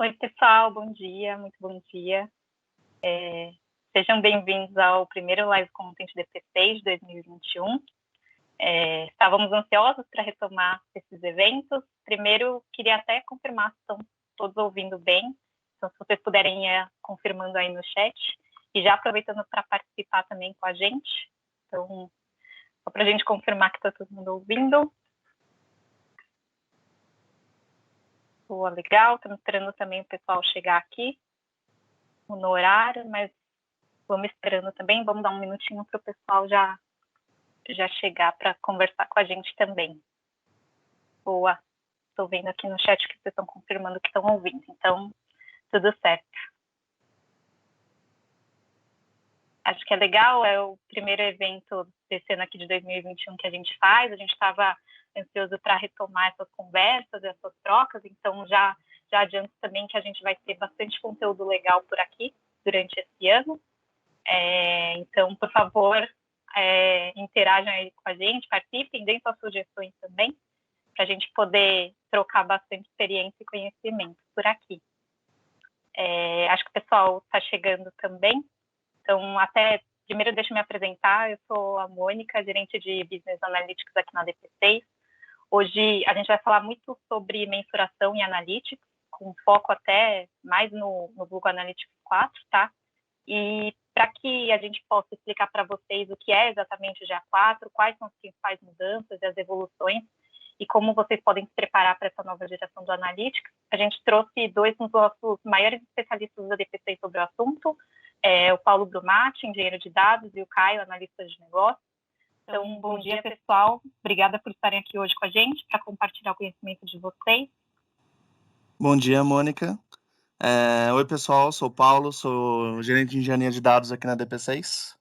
Oi, pessoal, bom dia, muito bom dia. Sejam bem-vindos ao primeiro Live Content DP6 de 2021. Estávamos ansiosos para retomar esses eventos. Primeiro, queria até confirmar se estão todos ouvindo bem. Então, se vocês puderem ir confirmando aí no chat. E já aproveitando para participar também com a gente. Então, só para a gente confirmar que está todo mundo ouvindo. Boa, legal. Estamos esperando também o pessoal chegar aqui no horário, mas vamos esperando também. Vamos dar um minutinho para o pessoal já chegar para conversar com a gente também. Boa. Estou vendo aqui no chat que vocês estão confirmando que estão ouvindo. Então, tudo certo. Acho que é legal, é o primeiro evento desse ano aqui de 2021 que a gente faz. A gente estava ansioso para retomar essas conversas, essas trocas. Então, já adianto também que a gente vai ter bastante conteúdo legal por aqui durante esse ano. Então, por favor, interajam aí com a gente, participem, deem suas sugestões também, para a gente poder trocar bastante experiência e conhecimento por aqui. Acho que o pessoal está chegando também. Então, até primeiro deixa eu me apresentar. Eu sou a Mônica, gerente de Business Analytics aqui na DP6. Hoje a gente vai falar muito sobre mensuração e analytics, com foco até mais no Google Analytics 4, tá? E para que a gente possa explicar para vocês o que é exatamente o GA4, quais são as principais mudanças e as evoluções, e como vocês podem se preparar para essa nova geração do Analytics, a gente trouxe dois dos nossos maiores especialistas da DP6 sobre o assunto, o Paulo Brumati, engenheiro de dados, e o Caio, analista de negócios. Então, bom dia, pessoal. Obrigada por estarem aqui hoje com a gente para compartilhar o conhecimento de vocês. Bom dia, Mônica. Oi, pessoal. Sou o Paulo, sou gerente de engenharia de dados aqui na DP6.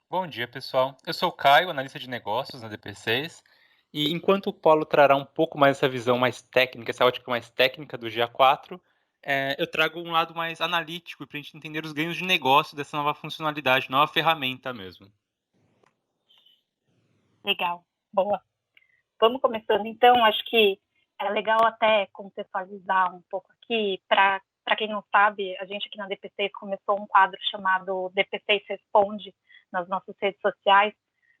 Bom dia, pessoal. Eu sou o Caio, analista de negócios na DP6. E enquanto o Paulo trará um pouco mais essa visão mais técnica, essa ótica mais técnica do GA4, eu trago um lado mais analítico para a gente entender os ganhos de negócio dessa nova funcionalidade, nova ferramenta mesmo. Legal, boa. Vamos começando, então. Acho que é legal até contextualizar um pouco aqui. Para quem não sabe, a gente aqui na DP6 começou um quadro chamado DP6 Responde nas nossas redes sociais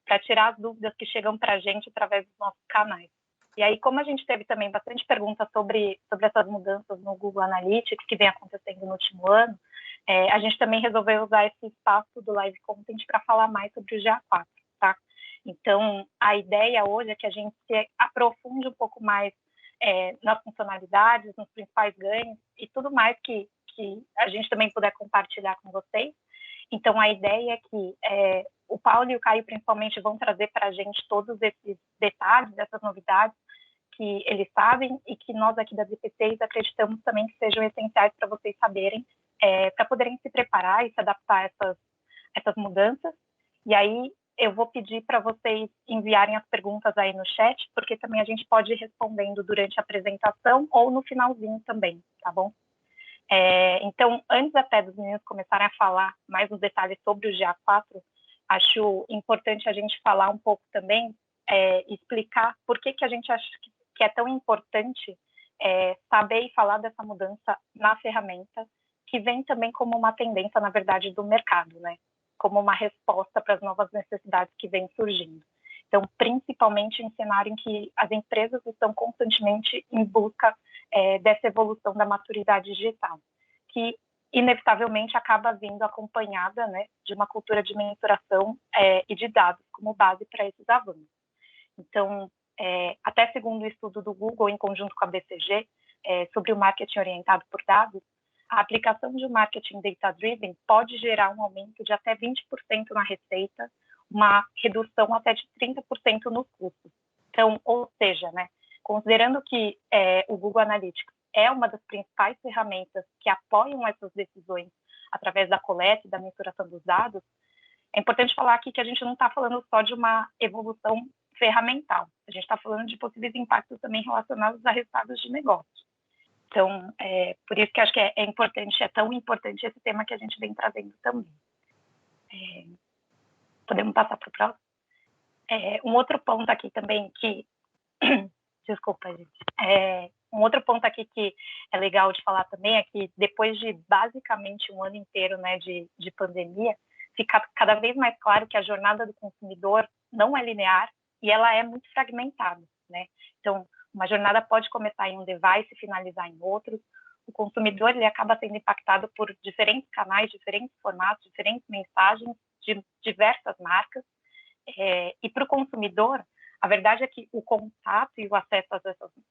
para tirar as dúvidas que chegam para a gente através dos nossos canais. E aí, como a gente teve também bastante perguntas sobre essas mudanças no Google Analytics que vem acontecendo no último ano, a gente também resolveu usar esse espaço do Live Content para falar mais sobre o GA4, tá? Então, a ideia hoje é que a gente se aprofunde um pouco mais nas funcionalidades, nos principais ganhos e tudo mais que a gente também puder compartilhar com vocês. Então, a ideia é que o Paulo e o Caio, principalmente, vão trazer para a gente todos esses detalhes, essas novidades que eles sabem e que nós aqui da DP6 acreditamos também que sejam essenciais para vocês saberem, para poderem se preparar e se adaptar a essas mudanças. E aí, eu vou pedir para vocês enviarem as perguntas aí no chat, porque também a gente pode ir respondendo durante a apresentação ou no finalzinho também, tá bom? Então, antes até dos meninos começarem a falar mais os detalhes sobre o GA4, acho importante a gente falar um pouco também, explicar por que a gente acha que é tão importante saber e falar dessa mudança na ferramenta, que vem também como uma tendência, na verdade, do mercado, né? Como uma resposta para as novas necessidades que vêm surgindo. Então, principalmente em cenário em que as empresas estão constantemente em busca dessa evolução da maturidade digital, que inevitavelmente acaba vindo acompanhada, né, de uma cultura de mensuração e de dados como base para esses avanços. Então, até segundo o estudo do Google, em conjunto com a BCG, sobre o marketing orientado por dados, a aplicação de um marketing data-driven pode gerar um aumento de até 20% na receita, uma redução até de 30% nos custos. Então, ou seja, né, considerando que o Google Analytics é uma das principais ferramentas que apoiam essas decisões através da coleta e da mensuração dos dados, é importante falar aqui que a gente não está falando só de uma evolução ferramental, a gente está falando de possíveis impactos também relacionados a resultados de negócio. Então, por isso que acho que é importante, é tão importante esse tema que a gente vem trazendo também. Podemos passar para o próximo? Um outro ponto aqui também que, desculpa, gente, Um outro ponto aqui que é legal de falar também é que depois de basicamente um ano inteiro, né, de pandemia, fica cada vez mais claro que a jornada do consumidor não é linear e ela é muito fragmentada, né? Então, uma jornada pode começar em um device e finalizar em outros. O consumidor ele acaba sendo impactado por diferentes canais, diferentes formatos, diferentes mensagens de diversas marcas. E para o consumidor, a verdade é que o contato e o acesso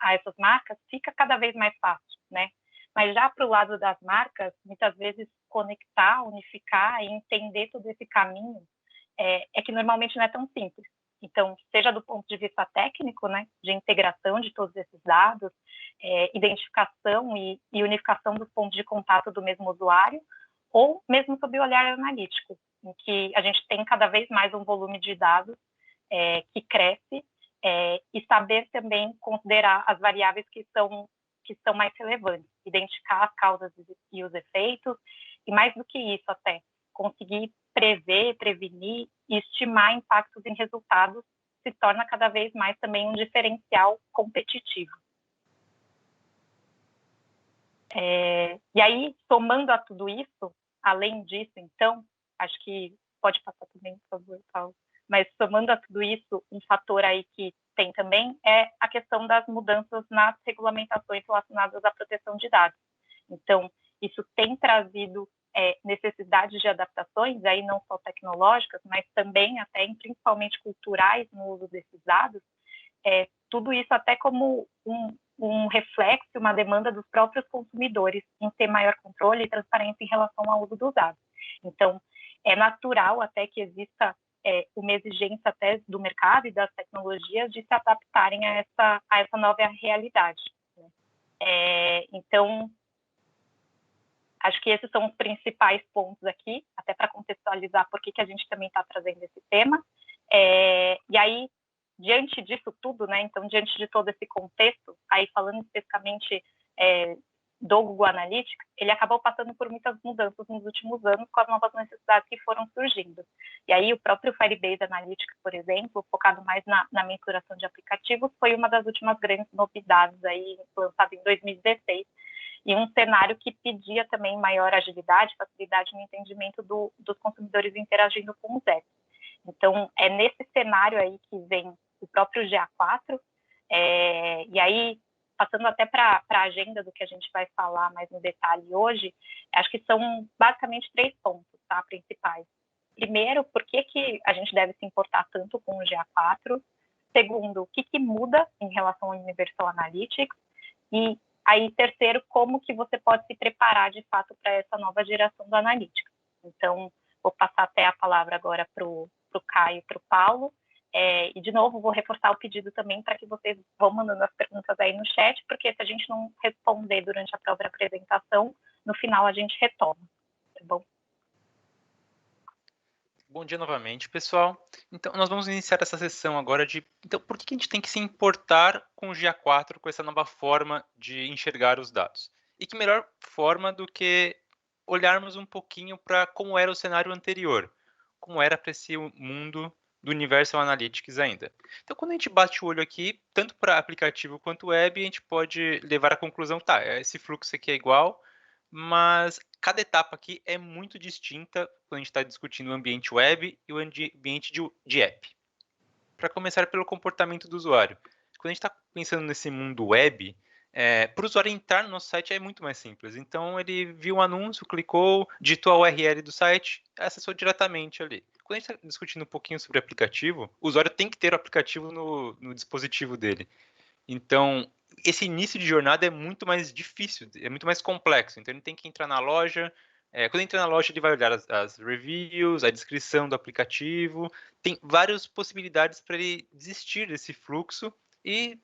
a essas marcas fica cada vez mais fácil, né? Mas já para o lado das marcas, muitas vezes conectar, unificar e entender todo esse caminho é que normalmente não é tão simples. Então, seja do ponto de vista técnico, né, de integração de todos esses dados, identificação e unificação dos pontos de contato do mesmo usuário, ou mesmo sob o olhar analítico, em que a gente tem cada vez mais um volume de dados que cresce, e saber também considerar as variáveis que são mais relevantes, identificar as causas e os efeitos, e mais do que isso até, conseguir prever, prevenir e estimar impactos em resultados se torna cada vez mais também um diferencial competitivo. E aí, somando a tudo isso, além disso, então, acho que pode passar também, por favor, Paulo, mas somando a tudo isso, um fator aí que tem também é a questão das mudanças nas regulamentações relacionadas à proteção de dados. Então, isso tem trazido necessidades de adaptações, aí não só tecnológicas, mas também até principalmente culturais no uso desses dados, tudo isso até como um reflexo, uma demanda dos próprios consumidores em ter maior controle e transparência em relação ao uso dos dados. Então, é natural até que exista uma exigência até do mercado e das tecnologias de se adaptarem a essa nova realidade, né? Então, acho que esses são os principais pontos aqui, até para contextualizar por que a gente também está trazendo esse tema. E aí, diante disso tudo, né, então, diante de todo esse contexto, aí falando especificamente do Google Analytics, ele acabou passando por muitas mudanças nos últimos anos com as novas necessidades que foram surgindo. E aí o próprio Firebase Analytics, por exemplo, focado mais na mensuração de aplicativos, foi uma das últimas grandes novidades aí, lançada em 2016, e um cenário que pedia também maior agilidade, facilidade no entendimento dos consumidores interagindo com os apps. Então, é nesse cenário aí que vem o próprio GA4, e aí, passando até para a agenda do que a gente vai falar mais no detalhe hoje, acho que são basicamente 3 pontos, tá, principais. Primeiro, por que a gente deve se importar tanto com o GA4? Segundo, o que muda em relação ao Universal Analytics? E aí, terceiro, como que você pode se preparar, de fato, para essa nova geração do Analytics. Então, vou passar até a palavra agora para o Caio e para o Paulo. E, de novo, vou reforçar o pedido também para que vocês vão mandando as perguntas aí no chat, porque se a gente não responder durante a própria apresentação, no final a gente retoma, tá bom? Bom dia novamente, pessoal. Então, nós vamos iniciar essa sessão agora então, por que a gente tem que se importar com o GA4, com essa nova forma de enxergar os dados? E que melhor forma do que olharmos um pouquinho para como era o cenário anterior, como era para esse mundo do Universal Analytics ainda. Então, quando a gente bate o olho aqui, tanto para aplicativo quanto web, a gente pode levar à conclusão, tá, esse fluxo aqui é igual, mas cada etapa aqui é muito distinta quando a gente está discutindo o ambiente web e o ambiente de app. Para começar pelo comportamento do usuário. Quando a gente está pensando nesse mundo web, para o usuário entrar no nosso site é muito mais simples. Então, ele viu um anúncio, clicou, digitou a URL do site, acessou diretamente ali. Quando a gente está discutindo um pouquinho sobre aplicativo, o usuário tem que ter o aplicativo no dispositivo dele. Então, esse início de jornada é muito mais difícil, é muito mais complexo. Então, ele tem que entrar na loja. Quando entra na loja, ele vai olhar as reviews, a descrição do aplicativo. Tem várias possibilidades para ele desistir desse fluxo e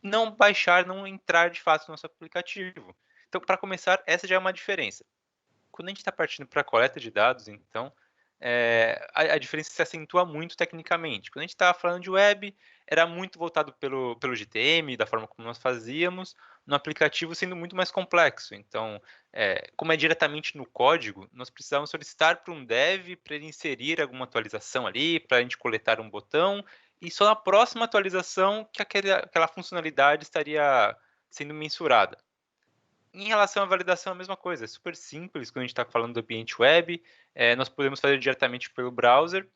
não baixar, não entrar de fato no nosso aplicativo. Então, para começar, essa já é uma diferença. Quando a gente está partindo para a coleta de dados, então, a diferença se acentua muito tecnicamente. Quando a gente estava falando de web, era muito voltado pelo GTM, da forma como nós fazíamos, no aplicativo sendo muito mais complexo. Então, como é diretamente no código, nós precisávamos solicitar para um dev para ele inserir alguma atualização ali, para a gente coletar um botão, e só na próxima atualização que aquela funcionalidade estaria sendo mensurada. Em relação à validação, a mesma coisa, é super simples quando a gente está falando do ambiente web, nós podemos fazer diretamente pelo browser,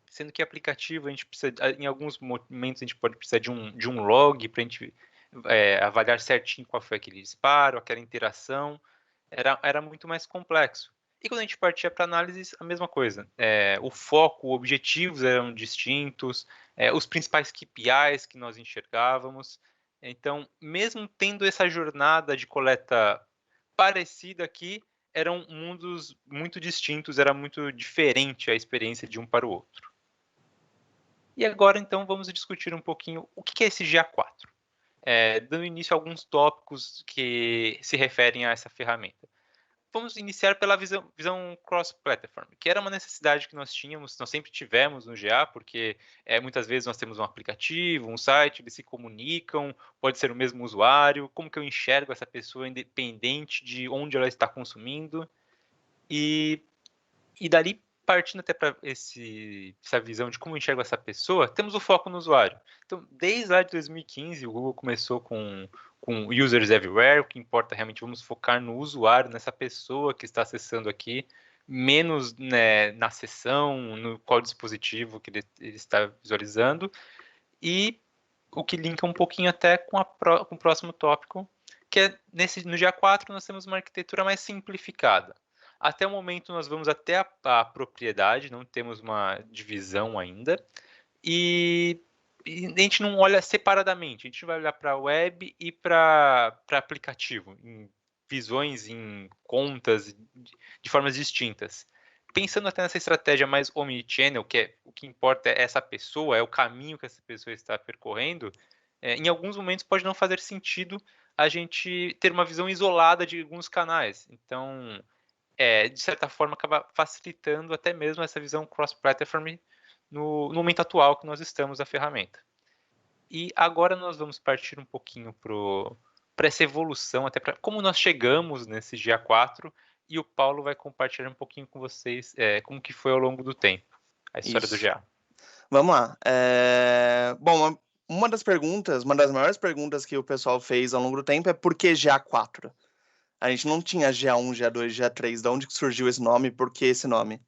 sendo que aplicativo a gente precisa, em alguns momentos a gente pode precisar de um log para a gente avaliar certinho qual foi aquele disparo, aquela interação, era muito mais complexo. E quando a gente partia para análise, a mesma coisa. O foco, os objetivos eram distintos, os principais KPIs que nós enxergávamos. Então, mesmo tendo essa jornada de coleta parecida aqui, eram mundos muito distintos, era muito diferente a experiência de um para o outro. E agora, então, vamos discutir um pouquinho o que é esse GA4. Dando início a alguns tópicos que se referem a essa ferramenta. Vamos iniciar pela visão cross-platform, que era uma necessidade que nós tínhamos, nós sempre tivemos no GA, porque muitas vezes nós temos um aplicativo, um site, eles se comunicam, pode ser o mesmo usuário, como que eu enxergo essa pessoa independente de onde ela está consumindo, e dali, partindo até para essa visão de como eu enxergo essa pessoa, temos o foco no usuário. Então, desde lá de 2015, o Google começou com Users Everywhere, o que importa realmente, vamos focar no usuário, nessa pessoa que está acessando aqui, menos, né, na seção, no qual dispositivo que ele está visualizando, e o que linka um pouquinho até com o próximo tópico, que é no GA4 nós temos uma arquitetura mais simplificada. Até o momento nós vamos até a propriedade, não temos uma divisão ainda, e a gente não olha separadamente, a gente vai olhar para web e para aplicativo, em visões, em contas, de formas distintas. Pensando até nessa estratégia mais omnichannel, que o que importa é essa pessoa, é o caminho que essa pessoa está percorrendo, em alguns momentos pode não fazer sentido a gente ter uma visão isolada de alguns canais. Então, de certa forma, acaba facilitando até mesmo essa visão cross-platform no momento atual que nós estamos da ferramenta. E agora nós vamos partir um pouquinho para essa evolução, até para como nós chegamos nesse GA4, e o Paulo vai compartilhar um pouquinho com vocês como que foi ao longo do tempo a história do GA. Vamos lá. Bom, uma das maiores perguntas que o pessoal fez ao longo do tempo é por que GA4? A gente não tinha GA1, GA2, GA3, de onde surgiu esse nome, por que esse nome?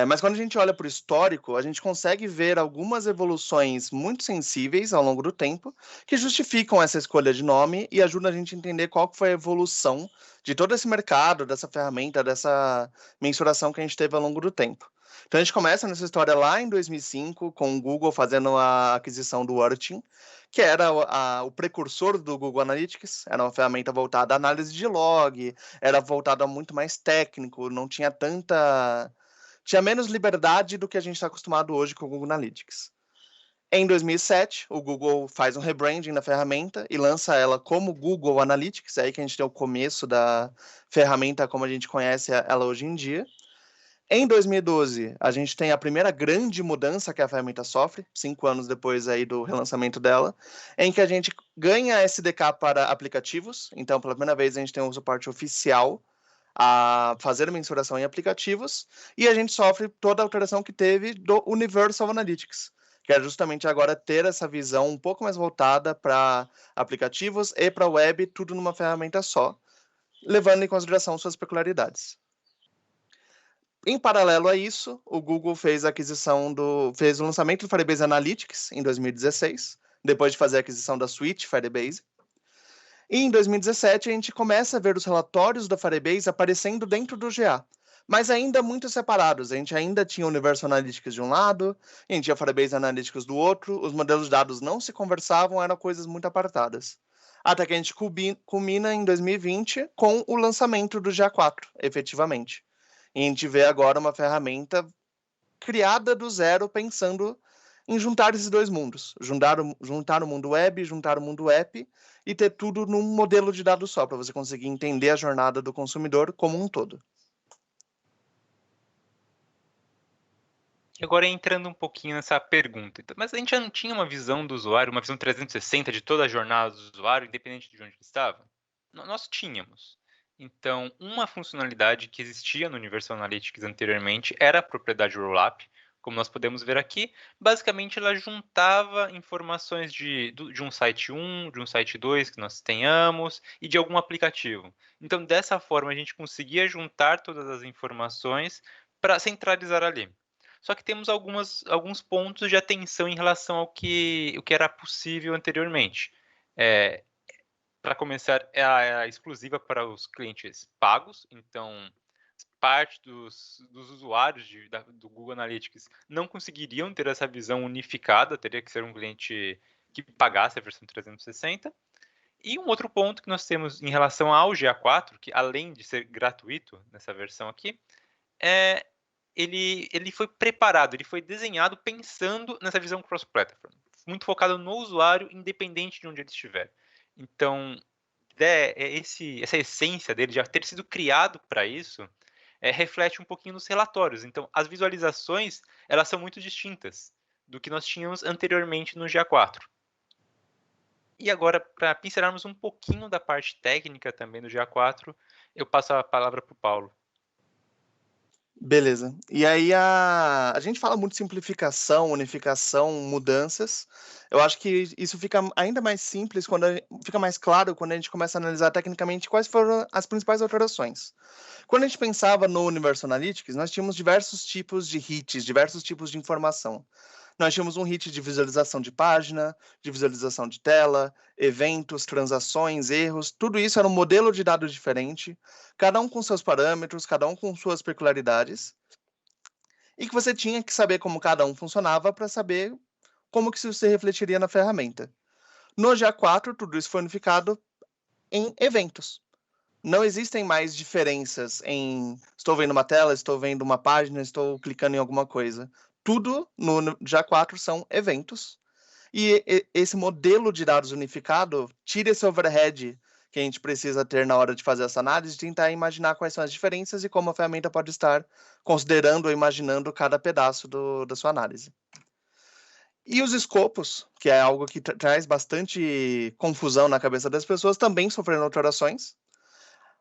Mas quando a gente olha para o histórico, a gente consegue ver algumas evoluções muito sensíveis ao longo do tempo que justificam essa escolha de nome e ajudam a gente a entender qual foi a evolução de todo esse mercado, dessa ferramenta, dessa mensuração que a gente teve ao longo do tempo. Então a gente começa nessa história lá em 2005, com o Google fazendo a aquisição do Wording, que era o precursor do Google Analytics, era uma ferramenta voltada à análise de log, era voltada a muito mais técnico, não tinha tinha menos liberdade do que a gente está acostumado hoje com o Google Analytics. Em 2007, o Google faz um rebranding na ferramenta e lança ela como Google Analytics, é aí que a gente tem o começo da ferramenta como a gente conhece ela hoje em dia. Em 2012, a gente tem a primeira grande mudança que a ferramenta sofre, 5 anos depois aí do relançamento dela, em que a gente ganha SDK para aplicativos, então pela primeira vez a gente tem um suporte oficial a fazer mensuração em aplicativos, e a gente sofre toda a alteração que teve do Universal Analytics, que é justamente agora ter essa visão um pouco mais voltada para aplicativos e para web, tudo numa ferramenta só, levando em consideração suas peculiaridades. Em paralelo a isso, o Google fez fez o lançamento do Firebase Analytics em 2016, depois de fazer a aquisição da suite Firebase. E em 2017, a gente começa a ver os relatórios da Firebase aparecendo dentro do GA, mas ainda muito separados. A gente ainda tinha o Universal Analytics de um lado, a gente tinha Firebase Analytics do outro, os modelos de dados não se conversavam, eram coisas muito apartadas. Até que a gente culmina em 2020 com o lançamento do GA4, efetivamente. E a gente vê agora uma ferramenta criada do zero, pensando em juntar esses dois mundos. Juntar o mundo web, juntar o mundo app e ter tudo num modelo de dados só, para você conseguir entender a jornada do consumidor como um todo. E agora entrando um pouquinho nessa pergunta, mas a gente já não tinha uma visão do usuário, uma visão 360 de toda a jornada do usuário, independente de onde ele estava? Nós tínhamos. Então, uma funcionalidade que existia no Universal Analytics anteriormente era a propriedade rollup, como nós podemos ver aqui, basicamente ela juntava informações de um site 1, de um site 2 que nós tenhamos e de algum aplicativo. Então, dessa forma, a gente conseguia juntar todas as informações para centralizar ali. Só que temos alguns pontos de atenção em relação ao que era possível anteriormente. Para começar, é exclusiva para os clientes pagos, então parte dos usuários do Google Analytics não conseguiriam ter essa visão unificada, teria que ser um cliente que pagasse a versão 360. E um outro ponto que nós temos em relação ao GA4, que além de ser gratuito nessa versão aqui, ele foi preparado, ele foi desenhado pensando nessa visão cross-platform, muito focado no usuário, independente de onde ele estiver. Então, essa essência dele já ter sido criado para isso, reflete um pouquinho nos relatórios. Então, as visualizações, elas são muito distintas do que nós tínhamos anteriormente no GA4. E agora, para pincelarmos um pouquinho da parte técnica também do GA4, eu passo a palavra para o Paulo. Beleza. E aí a gente fala muito de simplificação, unificação, mudanças. Eu acho que isso fica ainda mais simples, fica mais claro quando a gente começa a analisar tecnicamente quais foram as principais alterações. Quando a gente pensava no Universo Analytics, nós tínhamos diversos tipos de hits, diversos tipos de informação. Nós tínhamos um hit de visualização de página, de visualização de tela, eventos, transações, erros, tudo isso era um modelo de dados diferente, cada um com seus parâmetros, cada um com suas peculiaridades, e que você tinha que saber como cada um funcionava para saber como que isso se refletiria na ferramenta. No GA4, tudo isso foi unificado em eventos. Não existem mais diferenças em estou vendo uma tela, estou vendo uma página, estou clicando em alguma coisa. Tudo no GA4 são eventos. E esse modelo de dados unificado tira esse overhead que a gente precisa ter na hora de fazer essa análise, de tentar imaginar quais são as diferenças e como a ferramenta pode estar considerando ou imaginando cada pedaço da sua análise. E os escopos, que é algo que traz bastante confusão na cabeça das pessoas, também sofreram alterações.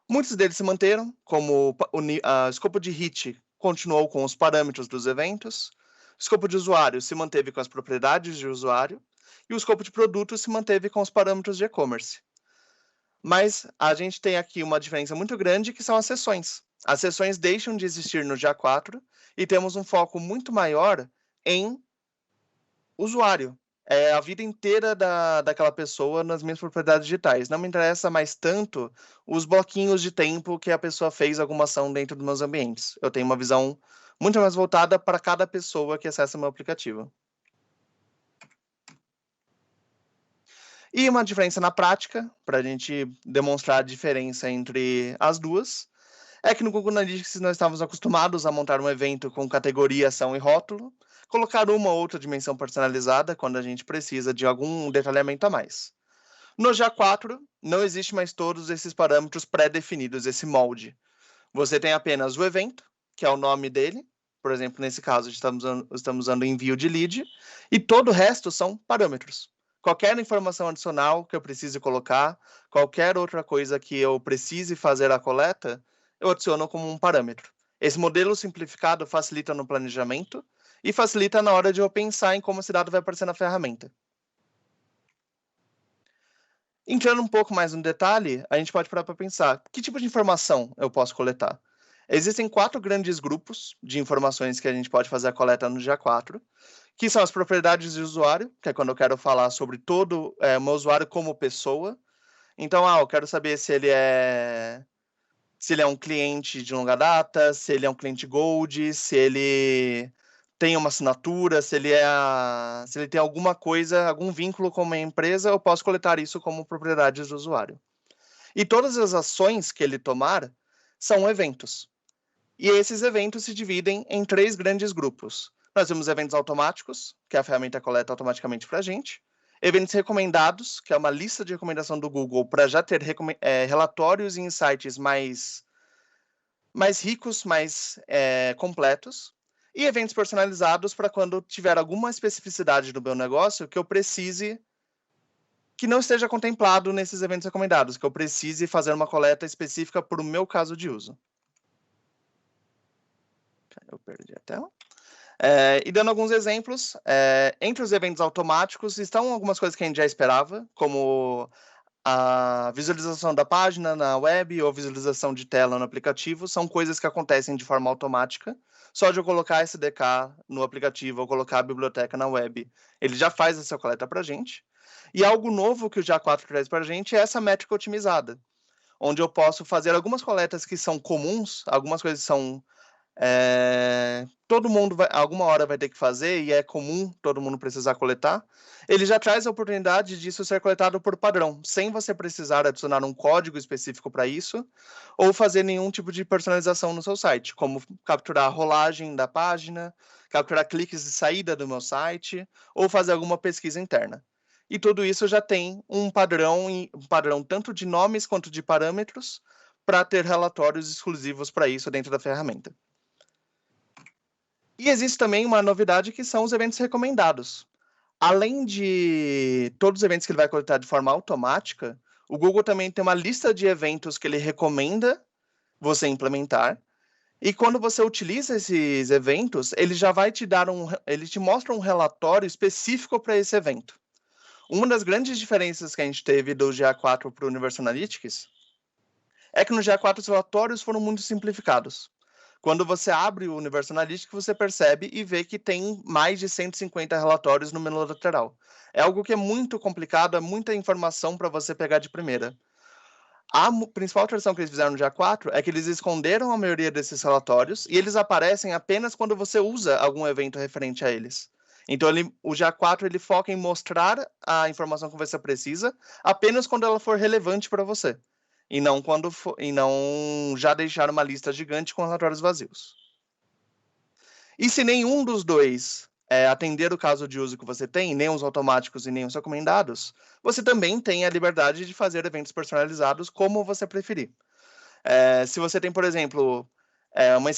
Muitos deles se manteram, como o escopo de hit continuou com os parâmetros dos eventos, o escopo de usuário se manteve com as propriedades de usuário, e o escopo de produto se manteve com os parâmetros de e-commerce. Mas a gente tem aqui uma diferença muito grande, que são as sessões. As sessões deixam de existir no GA4 e temos um foco muito maior em usuário. A vida inteira daquela pessoa nas minhas propriedades digitais. Não me interessa mais tanto os bloquinhos de tempo que a pessoa fez alguma ação dentro dos meus ambientes. Eu tenho uma visão muito mais voltada para cada pessoa que acessa meu aplicativo. E uma diferença na prática, para a gente demonstrar a diferença entre as duas, é que no Google Analytics nós estávamos acostumados a montar um evento com categoria, ação e rótulo, colocar uma ou outra dimensão personalizada quando a gente precisa de algum detalhamento a mais. No GA4, não existe mais todos esses parâmetros pré-definidos, esse molde. Você tem apenas o evento, que é o nome dele, por exemplo, nesse caso estamos usando envio de lead, e todo o resto são parâmetros. Qualquer informação adicional que eu precise colocar, qualquer outra coisa que eu precise fazer a coleta, eu adiciono como um parâmetro. Esse modelo simplificado facilita no planejamento e facilita na hora de eu pensar em como esse dado vai aparecer na ferramenta. Entrando um pouco mais no detalhe, a gente pode parar para pensar, que tipo de informação eu posso coletar? Existem 4 grandes grupos de informações que a gente pode fazer a coleta no GA4, que são as propriedades de usuário, que é quando eu quero falar sobre todo o meu usuário como pessoa. Então, eu quero saber se ele é um cliente de longa data, se ele é um cliente Gold, se ele tem uma assinatura, se ele tem alguma coisa, algum vínculo com uma empresa, eu posso coletar isso como propriedades do usuário. E todas as ações que ele tomar são eventos. E esses eventos se dividem em 3 grandes grupos. Nós temos eventos automáticos, que a ferramenta coleta automaticamente para a gente. Eventos recomendados, que é uma lista de recomendação do Google para já ter relatórios e insights mais ricos, mais completos. E eventos personalizados para quando tiver alguma especificidade do meu negócio que eu precise, que não esteja contemplado nesses eventos recomendados, que eu precise fazer uma coleta específica para o meu caso de uso. Eu perdi a tela. E dando alguns exemplos, entre os eventos automáticos estão algumas coisas que a gente já esperava, como a visualização da página na web ou visualização de tela no aplicativo, são coisas que acontecem de forma automática. Só de eu colocar SDK no aplicativo ou colocar a biblioteca na web, ele já faz essa coleta para a gente. E algo novo que o GA4 traz para a gente é essa métrica otimizada, onde eu posso fazer algumas coletas que são comuns, algumas coisas que são todo mundo alguma hora vai ter que fazer e é comum todo mundo precisar coletar. Ele já traz a oportunidade disso ser coletado por padrão, sem você precisar adicionar um código específico para isso ou fazer nenhum tipo de personalização no seu site, como capturar a rolagem da página, capturar cliques de saída do meu site ou fazer alguma pesquisa interna. E tudo isso já tem um padrão tanto de nomes quanto de parâmetros para ter relatórios exclusivos para isso dentro da ferramenta. E existe também uma novidade que são os eventos recomendados. Além de todos os eventos que ele vai coletar de forma automática, o Google também tem uma lista de eventos que ele recomenda você implementar. E quando você utiliza esses eventos, ele já vai ele te mostra um relatório específico para esse evento. Uma das grandes diferenças que a gente teve do GA4 para o Universal Analytics é que no GA4 os relatórios foram muito simplificados. Quando você abre o Universal Analytics, você percebe e vê que tem mais de 150 relatórios no menu lateral. É algo que é muito complicado, é muita informação para você pegar de primeira. A principal alteração que eles fizeram no GA4 é que eles esconderam a maioria desses relatórios e eles aparecem apenas quando você usa algum evento referente a eles. Então, o GA4 ele foca em mostrar a informação que você precisa apenas quando ela for relevante para você. E não já deixar uma lista gigante com relatórios vazios. E se nenhum dos dois atender o caso de uso que você tem, nem os automáticos e nem os recomendados, você também tem a liberdade de fazer eventos personalizados como você preferir. Se você tem, por exemplo,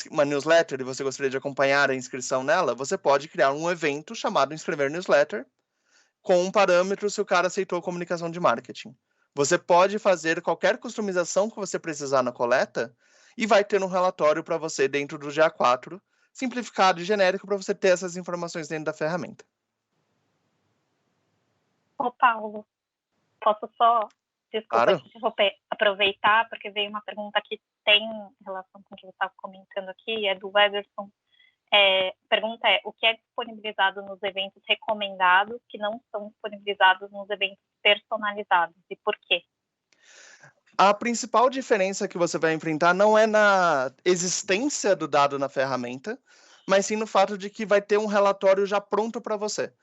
uma newsletter e você gostaria de acompanhar a inscrição nela, você pode criar um evento chamado Inscrever Newsletter com um parâmetro se o cara aceitou a comunicação de marketing. Você pode fazer qualquer customização que você precisar na coleta e vai ter um relatório para você dentro do GA4, simplificado e genérico para você ter essas informações dentro da ferramenta. Ô, Paulo, posso só, desculpa, Claro. aproveitar, porque veio uma pergunta que tem relação com o que você estava comentando aqui, é do Weberson. A pergunta é, o que é disponibilizado nos eventos recomendados que não são disponibilizados nos eventos personalizados e por quê? A principal diferença que você vai enfrentar não é na existência do dado na ferramenta, mas sim no fato de que vai ter um relatório já pronto para você.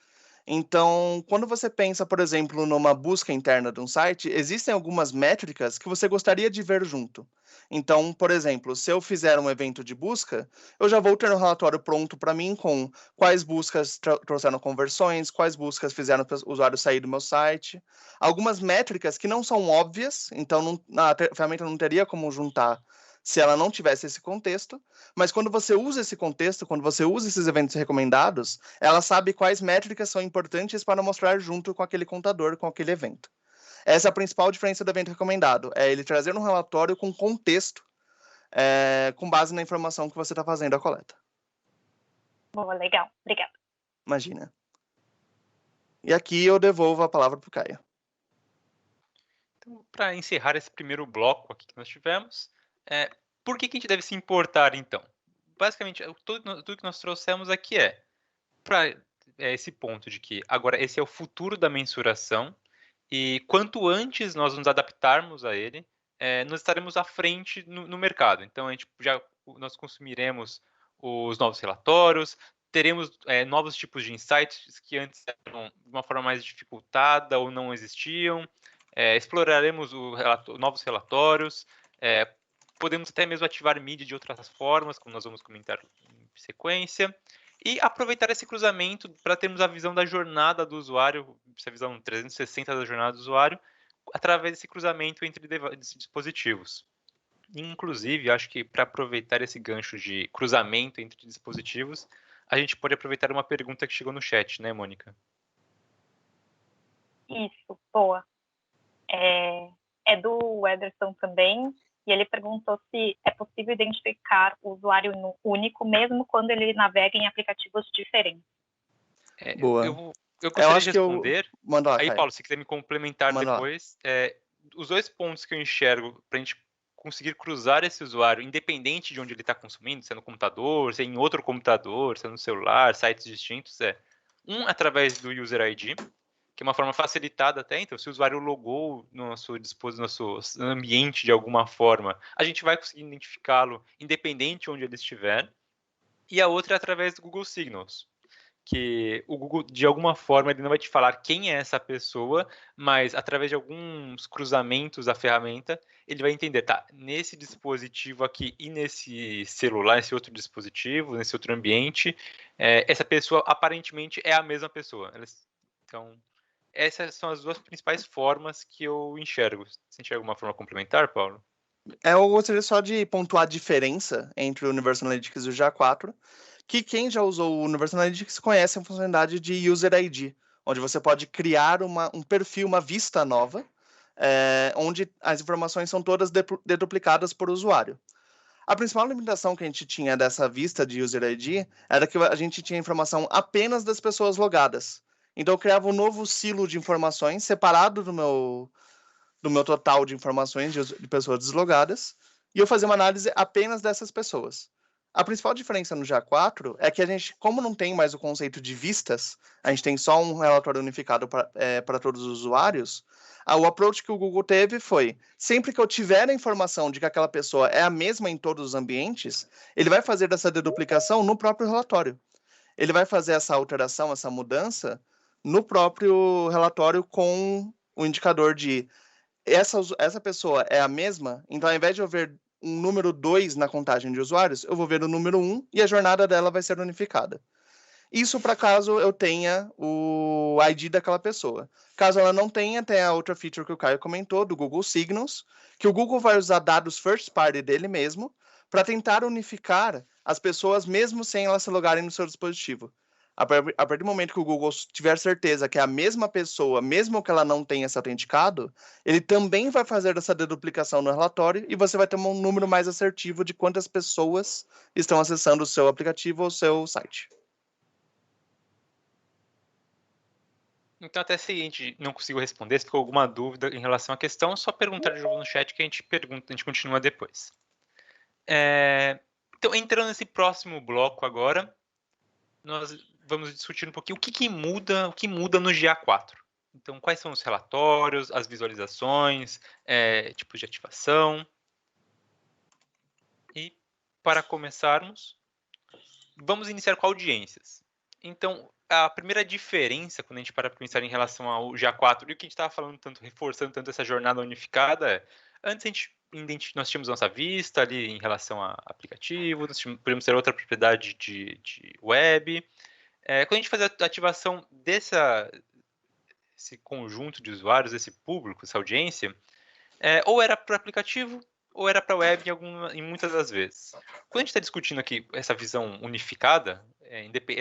Então, quando você pensa, por exemplo, numa busca interna de um site, existem algumas métricas que você gostaria de ver junto. Então, por exemplo, se eu fizer um evento de busca, eu já vou ter um relatório pronto para mim com quais buscas trouxeram conversões, quais buscas fizeram o usuário sair do meu site. Algumas métricas que não são óbvias, então a ferramenta não teria como juntar se ela não tivesse esse contexto, mas quando você usa esse contexto, quando você usa esses eventos recomendados, ela sabe quais métricas são importantes para mostrar junto com aquele contador, com aquele evento. Essa é a principal diferença do evento recomendado, é ele trazer um relatório com contexto, com base na informação que você está fazendo a coleta. Boa, legal, obrigada. Imagina. E aqui eu devolvo a palavra para o Caio. Então, para encerrar esse primeiro bloco aqui que nós tivemos, por que a gente deve se importar, então? Basicamente, tudo que nós trouxemos aqui para esse ponto de que agora esse é o futuro da mensuração e quanto antes nós nos adaptarmos a ele, nós estaremos à frente no mercado. Então, nós consumiremos os novos relatórios, teremos novos tipos de insights que antes eram de uma forma mais dificultada ou não existiam, exploraremos novos relatórios, podemos até mesmo ativar mídia de outras formas, como nós vamos comentar em sequência, e aproveitar esse cruzamento para termos a visão da jornada do usuário, essa visão 360 da jornada do usuário, através desse cruzamento entre dispositivos. Inclusive, acho que para aproveitar esse gancho de cruzamento entre dispositivos, a gente pode aproveitar uma pergunta que chegou no chat, né, Mônica? Isso, boa. É do Ederson também. e ele perguntou se é possível identificar o usuário único, mesmo quando ele navega em aplicativos diferentes. Boa. Eu gostaria de acho que eu... responder. Manda lá, Aí, Caio. Paulo, se quiser me complementar Manda lá. depois, os 2 pontos que eu enxergo para a gente conseguir cruzar esse usuário, independente de onde ele está consumindo, se é no computador, se é em outro computador, se é no celular, sites distintos, através do User ID, que é uma forma facilitada até. Então, se o usuário logou no nosso ambiente de alguma forma, a gente vai conseguir identificá-lo independente de onde ele estiver. E a outra é através do Google Signals, que o Google, de alguma forma, ele não vai te falar quem é essa pessoa, mas através de alguns cruzamentos da ferramenta, ele vai entender, tá, nesse dispositivo aqui e nesse celular, nesse outro dispositivo, nesse outro ambiente, essa pessoa aparentemente é a mesma pessoa. Então, essas são as 2 principais formas que eu enxergo. Você enxerga alguma forma complementar, Paulo? Eu gostaria só de pontuar a diferença entre o Universal Analytics e o GA4, que quem já usou o Universal Analytics conhece a funcionalidade de User ID, onde você pode criar um perfil, uma vista nova, onde as informações são todas deduplicadas por usuário. A principal limitação que a gente tinha dessa vista de User ID era que a gente tinha informação apenas das pessoas logadas. Então eu criava um novo silo de informações separado do meu total de informações de pessoas deslogadas, e eu fazia uma análise apenas dessas pessoas. A principal diferença no GA4 é que a gente, como não tem mais o conceito de vistas, a gente tem só um relatório unificado para todos os usuários, o approach que o Google teve foi, sempre que eu tiver a informação de que aquela pessoa é a mesma em todos os ambientes, ele vai fazer essa deduplicação no próprio relatório. Ele vai fazer essa alteração, essa mudança, no próprio relatório com o indicador de essa pessoa é a mesma, então ao invés de eu ver um número 2 na contagem de usuários, eu vou ver o número 1 e a jornada dela vai ser unificada. Isso para caso eu tenha o ID daquela pessoa. Caso ela não tenha, tem a outra feature que o Caio comentou, do Google Signals, que o Google vai usar dados first party dele mesmo para tentar unificar as pessoas mesmo sem elas se logarem no seu dispositivo. A partir do momento que o Google tiver certeza que é a mesma pessoa, mesmo que ela não tenha se autenticado, ele também vai fazer essa deduplicação no relatório e você vai ter um número mais assertivo de quantas pessoas estão acessando o seu aplicativo ou o seu site. Então, até se a gente não conseguiu responder, se ficou alguma dúvida em relação à questão, é só perguntar de novo no chat que a gente continua depois. Então, entrando nesse próximo bloco agora, nós vamos discutir um pouquinho o que muda no GA4. Então, quais são os relatórios, as visualizações, tipos de ativação. E, para começarmos, vamos iniciar com audiências. Então, a primeira diferença, quando a gente para para pensar em relação ao GA4, e o que a gente estava falando tanto, reforçando tanto essa jornada unificada, antes nós tínhamos nossa vista ali em relação a aplicativo, nós podemos ter outra propriedade de web. Quando a gente faz a ativação desse conjunto de usuários, esse público, essa audiência, ou era para o aplicativo, ou era para a web em muitas das vezes. Quando a gente está discutindo aqui essa visão unificada,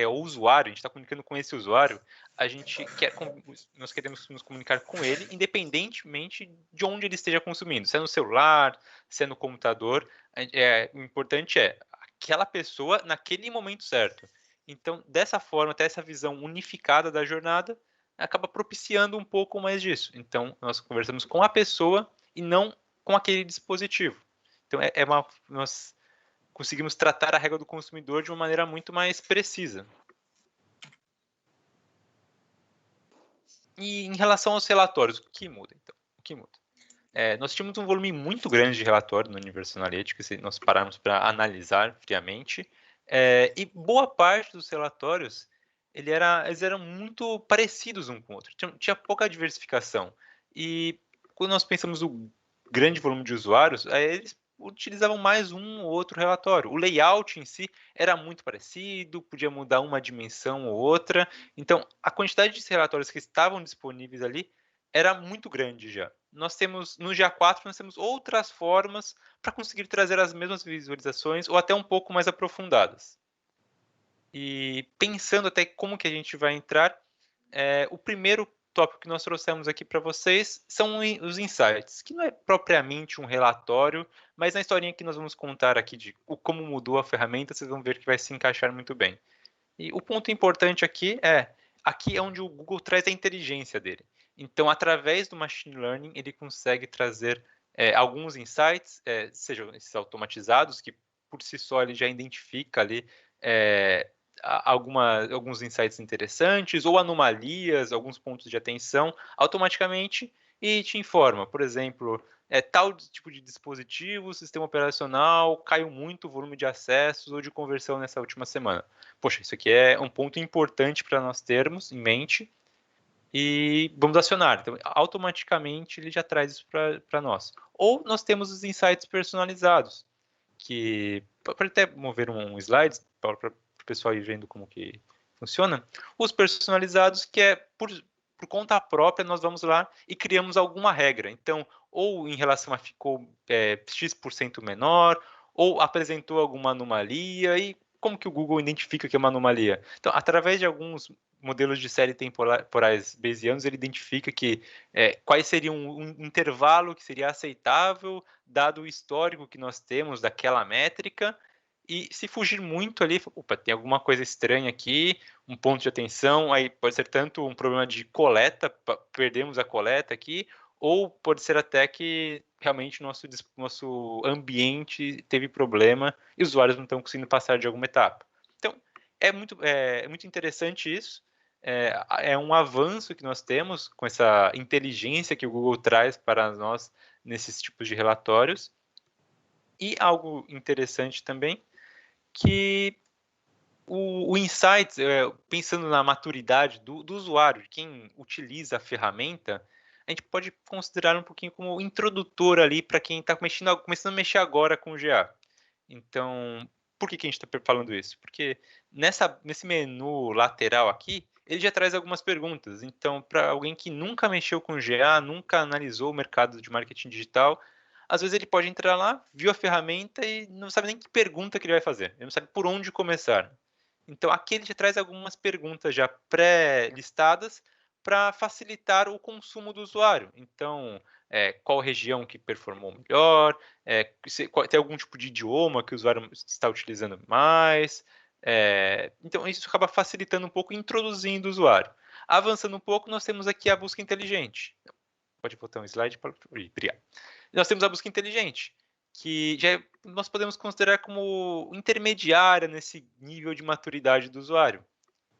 o usuário, a gente está comunicando com esse usuário, nós queremos nos comunicar com ele, independentemente de onde ele esteja consumindo, se é no celular, se é no computador. O importante é aquela pessoa naquele momento certo. Então, dessa forma, até essa visão unificada da jornada acaba propiciando um pouco mais disso. Então, nós conversamos com a pessoa e não com aquele dispositivo. Então, nós conseguimos tratar a regra do consumidor de uma maneira muito mais precisa. E em relação aos relatórios, o que muda, então? O que muda? Nós tínhamos um volume muito grande de relatório no Universal Analytics, se nós pararmos para analisar friamente, e boa parte dos relatórios eles eram muito parecidos um com o outro, tinha pouca diversificação. E quando nós pensamos no grande volume de usuários, eles utilizavam mais um ou outro relatório. O layout em si era muito parecido, podia mudar uma dimensão ou outra. Então, a quantidade de relatórios que estavam disponíveis ali era muito grande já. No GA4, nós temos outras formas para conseguir trazer as mesmas visualizações ou até um pouco mais aprofundadas. E pensando até como que a gente vai entrar, o primeiro tópico que nós trouxemos aqui para vocês são os insights, que não é propriamente um relatório, mas na historinha que nós vamos contar aqui de como mudou a ferramenta, vocês vão ver que vai se encaixar muito bem. E o ponto importante aqui é onde o Google traz a inteligência dele. Então, através do Machine Learning, ele consegue trazer alguns insights, sejam esses automatizados, que por si só ele já identifica ali alguns insights interessantes, ou anomalias, alguns pontos de atenção, automaticamente, e te informa. Por exemplo, tal tipo de dispositivo, sistema operacional, caiu muito o volume de acessos ou de conversão nessa última semana. Poxa, isso aqui é um ponto importante para nós termos em mente e vamos acionar. Então, automaticamente ele já traz isso para nós. Ou nós temos os insights personalizados, que pode até mover um slide para o pessoal ir vendo como que funciona. Os personalizados, que é por conta própria, nós vamos lá e criamos alguma regra. Então, ou em relação a ficou X% menor, ou apresentou alguma anomalia, e como que o Google identifica que é uma anomalia? Então, através de alguns modelos de série temporais bayesianos, ele identifica que quais seriam um intervalo que seria aceitável, dado o histórico que nós temos daquela métrica, e se fugir muito ali, opa, tem alguma coisa estranha aqui, um ponto de atenção, aí pode ser tanto um problema de coleta, perdemos a coleta aqui, ou pode ser até que realmente nosso ambiente teve problema e os usuários não estão conseguindo passar de alguma etapa. Então, é muito interessante isso. É um avanço que nós temos com essa inteligência que o Google traz para nós nesses tipos de relatórios. E algo interessante também, que o Insights, pensando na maturidade do usuário, de quem utiliza a ferramenta, a gente pode considerar um pouquinho como introdutor ali para quem está começando a mexer agora com o GA. Então, por que a gente está falando isso? Porque nesse menu lateral aqui, ele já traz algumas perguntas. Então, para alguém que nunca mexeu com GA, nunca analisou o mercado de marketing digital, às vezes ele pode entrar lá, viu a ferramenta e não sabe nem que pergunta que ele vai fazer. Ele não sabe por onde começar. Então, aqui ele já traz algumas perguntas já pré-listadas para facilitar o consumo do usuário. Então, qual região que performou melhor, tem algum tipo de idioma que o usuário está utilizando mais. Então, isso acaba facilitando um pouco, introduzindo o usuário. Avançando um pouco, nós temos aqui a busca inteligente. Pode botar um slide para brilhar. Nós temos a busca inteligente, que nós podemos considerar como intermediária nesse nível de maturidade do usuário,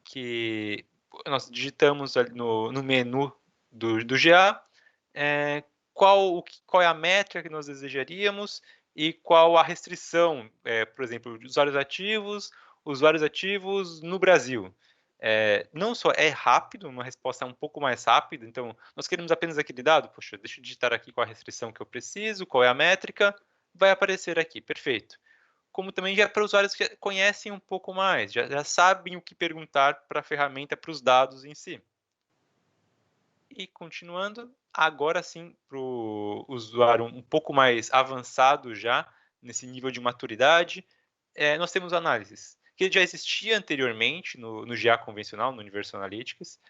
que nós digitamos ali no menu do GA qual é a métrica que nós desejaríamos e qual a restrição, por exemplo, de usuários ativos no Brasil. Não só é rápido, uma resposta um pouco mais rápida, então nós queremos apenas aquele dado, poxa, deixa eu digitar aqui qual a restrição que eu preciso, qual é a métrica, vai aparecer aqui, perfeito. Como também já para usuários que conhecem um pouco mais, já sabem o que perguntar para a ferramenta, para os dados em si. E continuando, agora sim, para o usuário um pouco mais avançado já, nesse nível de maturidade, nós temos análises, que já existia anteriormente no GA convencional, no Universal Analytics.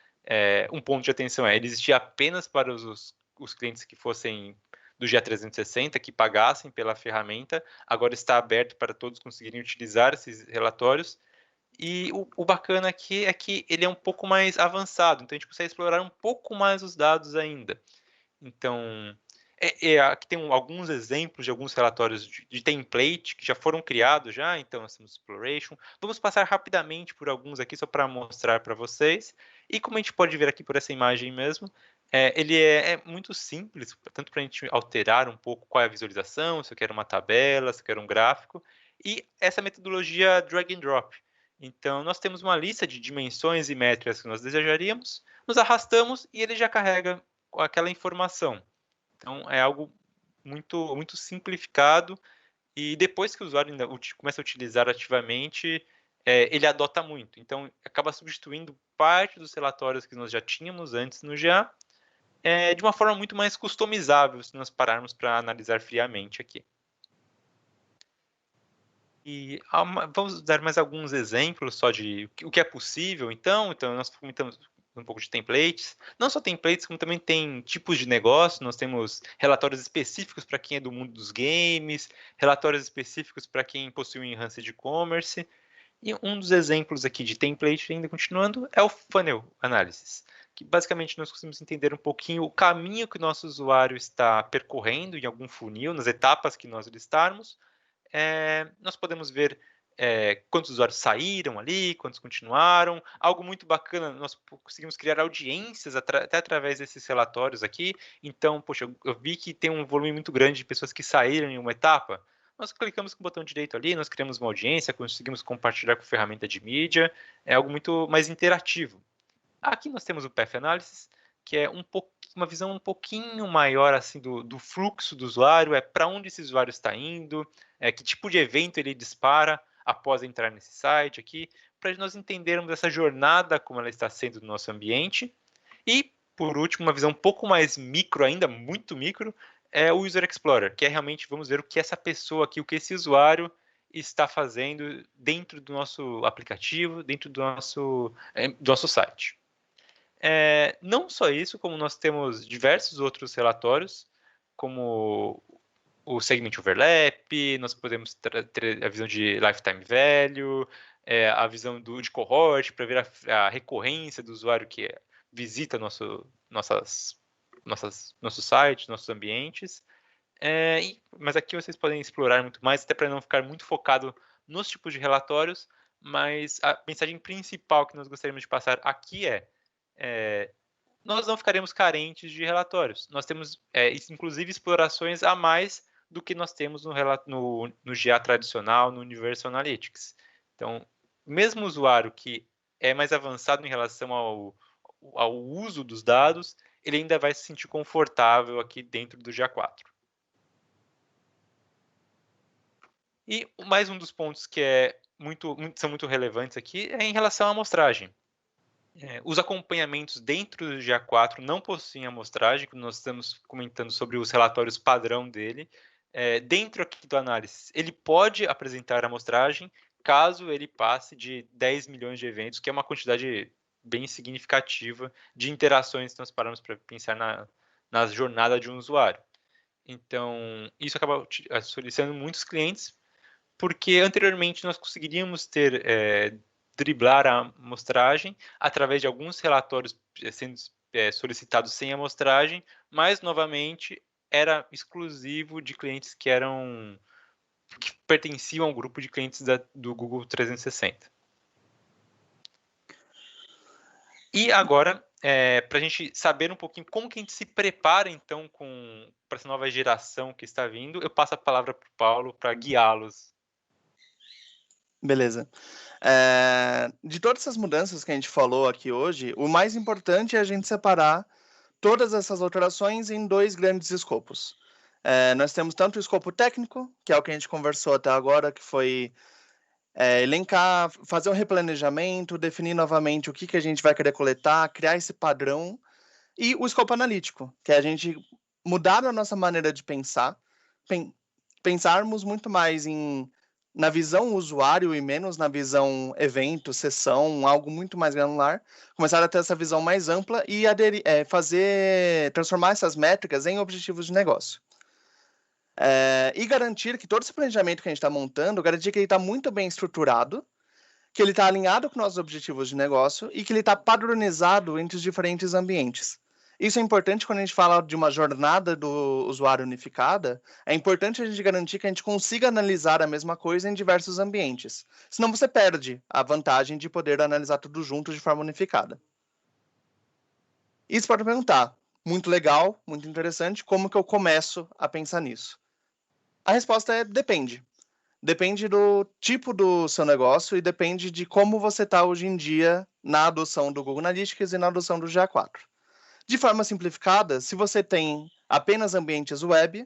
Um ponto de atenção ele existia apenas para os clientes que fossem do GA 360, que pagassem pela ferramenta, agora está aberto para todos conseguirem utilizar esses relatórios. E o bacana aqui é que ele é um pouco mais avançado, então a gente consegue explorar um pouco mais os dados ainda. Então, aqui tem alguns exemplos de alguns relatórios de template que já foram criados já, então nós temos Exploration. Vamos passar rapidamente por alguns aqui só para mostrar para vocês. E como a gente pode ver aqui por essa imagem mesmo, ele é muito simples, tanto para a gente alterar um pouco qual é a visualização, se eu quero uma tabela, se eu quero um gráfico, e essa metodologia drag and drop. Então, nós temos uma lista de dimensões e métricas que nós desejaríamos, nos arrastamos e ele já carrega aquela informação. Então, é algo muito, muito simplificado e depois que o usuário ainda começa a utilizar ativamente, ele adota muito. Então, acaba substituindo parte dos relatórios que nós já tínhamos antes no GA, de uma forma muito mais customizável, se nós pararmos para analisar friamente aqui. E vamos dar mais alguns exemplos só de o que é possível, então nós comentamos um pouco de templates. Não só templates, como também tem tipos de negócio. Nós temos relatórios específicos para quem é do mundo dos games, relatórios específicos para quem possui um enhanced e-commerce. E um dos exemplos aqui de template, ainda continuando, é o Funnel Analysis, que basicamente nós conseguimos entender um pouquinho o caminho que o nosso usuário está percorrendo em algum funil, nas etapas que nós listarmos. Nós podemos ver quantos usuários saíram ali, quantos continuaram. Algo muito bacana, nós conseguimos criar audiências até através desses relatórios aqui. Então, poxa, eu vi que tem um volume muito grande de pessoas que saíram em uma etapa. Nós clicamos com o botão direito ali, nós criamos uma audiência, conseguimos compartilhar com ferramenta de mídia. É algo muito mais interativo. Aqui nós temos o Path Analysis, que é uma visão um pouquinho maior assim do fluxo do usuário, para onde esse usuário está indo, que tipo de evento ele dispara após entrar nesse site aqui, para nós entendermos essa jornada, como ela está sendo no nosso ambiente. E, por último, uma visão um pouco mais micro ainda, muito micro, é o User Explorer, que é realmente, vamos ver o que essa pessoa aqui, o que esse usuário está fazendo dentro do nosso aplicativo, dentro do nosso site. Não só isso, como nós temos diversos outros relatórios, como o Segment Overlap, nós podemos ter a visão de Lifetime Value, a visão de cohort, para ver a recorrência do usuário que visita nosso site, nossos ambientes. Mas aqui vocês podem explorar muito mais, até para não ficar muito focado nos tipos de relatórios, mas a mensagem principal que nós gostaríamos de passar aqui nós não ficaremos carentes de relatórios. Nós temos, inclusive, explorações a mais do que nós temos no GA tradicional, no Universal Analytics. Então, mesmo o usuário que é mais avançado em relação ao uso dos dados, ele ainda vai se sentir confortável aqui dentro do GA4. E mais um dos pontos que são muito relevantes aqui é em relação à amostragem. Os acompanhamentos dentro do GA4 não possuem amostragem, quando nós estamos comentando sobre os relatórios padrão dele. Dentro aqui do análise, ele pode apresentar amostragem caso ele passe de 10 milhões de eventos, que é uma quantidade bem significativa de interações que nós paramos para pensar na jornada de um usuário. Então, isso acaba solicitando muitos clientes, porque anteriormente nós conseguiríamos driblar a amostragem através de alguns relatórios sendo solicitados sem amostragem, mas, novamente, era exclusivo de clientes que pertenciam ao grupo de clientes do Google 360. E agora, para a gente saber um pouquinho como que a gente se prepara, então, para essa nova geração que está vindo, eu passo a palavra para o Paulo para guiá-los. Beleza. De todas essas mudanças que a gente falou aqui hoje, o mais importante é a gente separar todas essas alterações em dois grandes escopos. Nós temos tanto o escopo técnico, que é o que a gente conversou até agora, que foi elencar, fazer um replanejamento, definir novamente o que a gente vai querer coletar, criar esse padrão, e o escopo analítico, que é a gente mudar a nossa maneira de pensar, pensarmos muito mais na visão usuário e menos na visão evento, sessão, algo muito mais granular, começar a ter essa visão mais ampla e transformar essas métricas em objetivos de negócio. E garantir que todo esse planejamento que a gente está montando, garantir que ele está muito bem estruturado, que ele está alinhado com nossos objetivos de negócio e que ele está padronizado entre os diferentes ambientes. Isso é importante quando a gente fala de uma jornada do usuário unificada. É importante a gente garantir que a gente consiga analisar a mesma coisa em diversos ambientes. Senão você perde a vantagem de poder analisar tudo junto de forma unificada. E você pode perguntar, muito legal, muito interessante, como que eu começo a pensar nisso? A resposta é depende. Depende do tipo do seu negócio e depende de como você está hoje em dia na adoção do Google Analytics e na adoção do GA4. De forma simplificada, se você tem apenas ambientes web,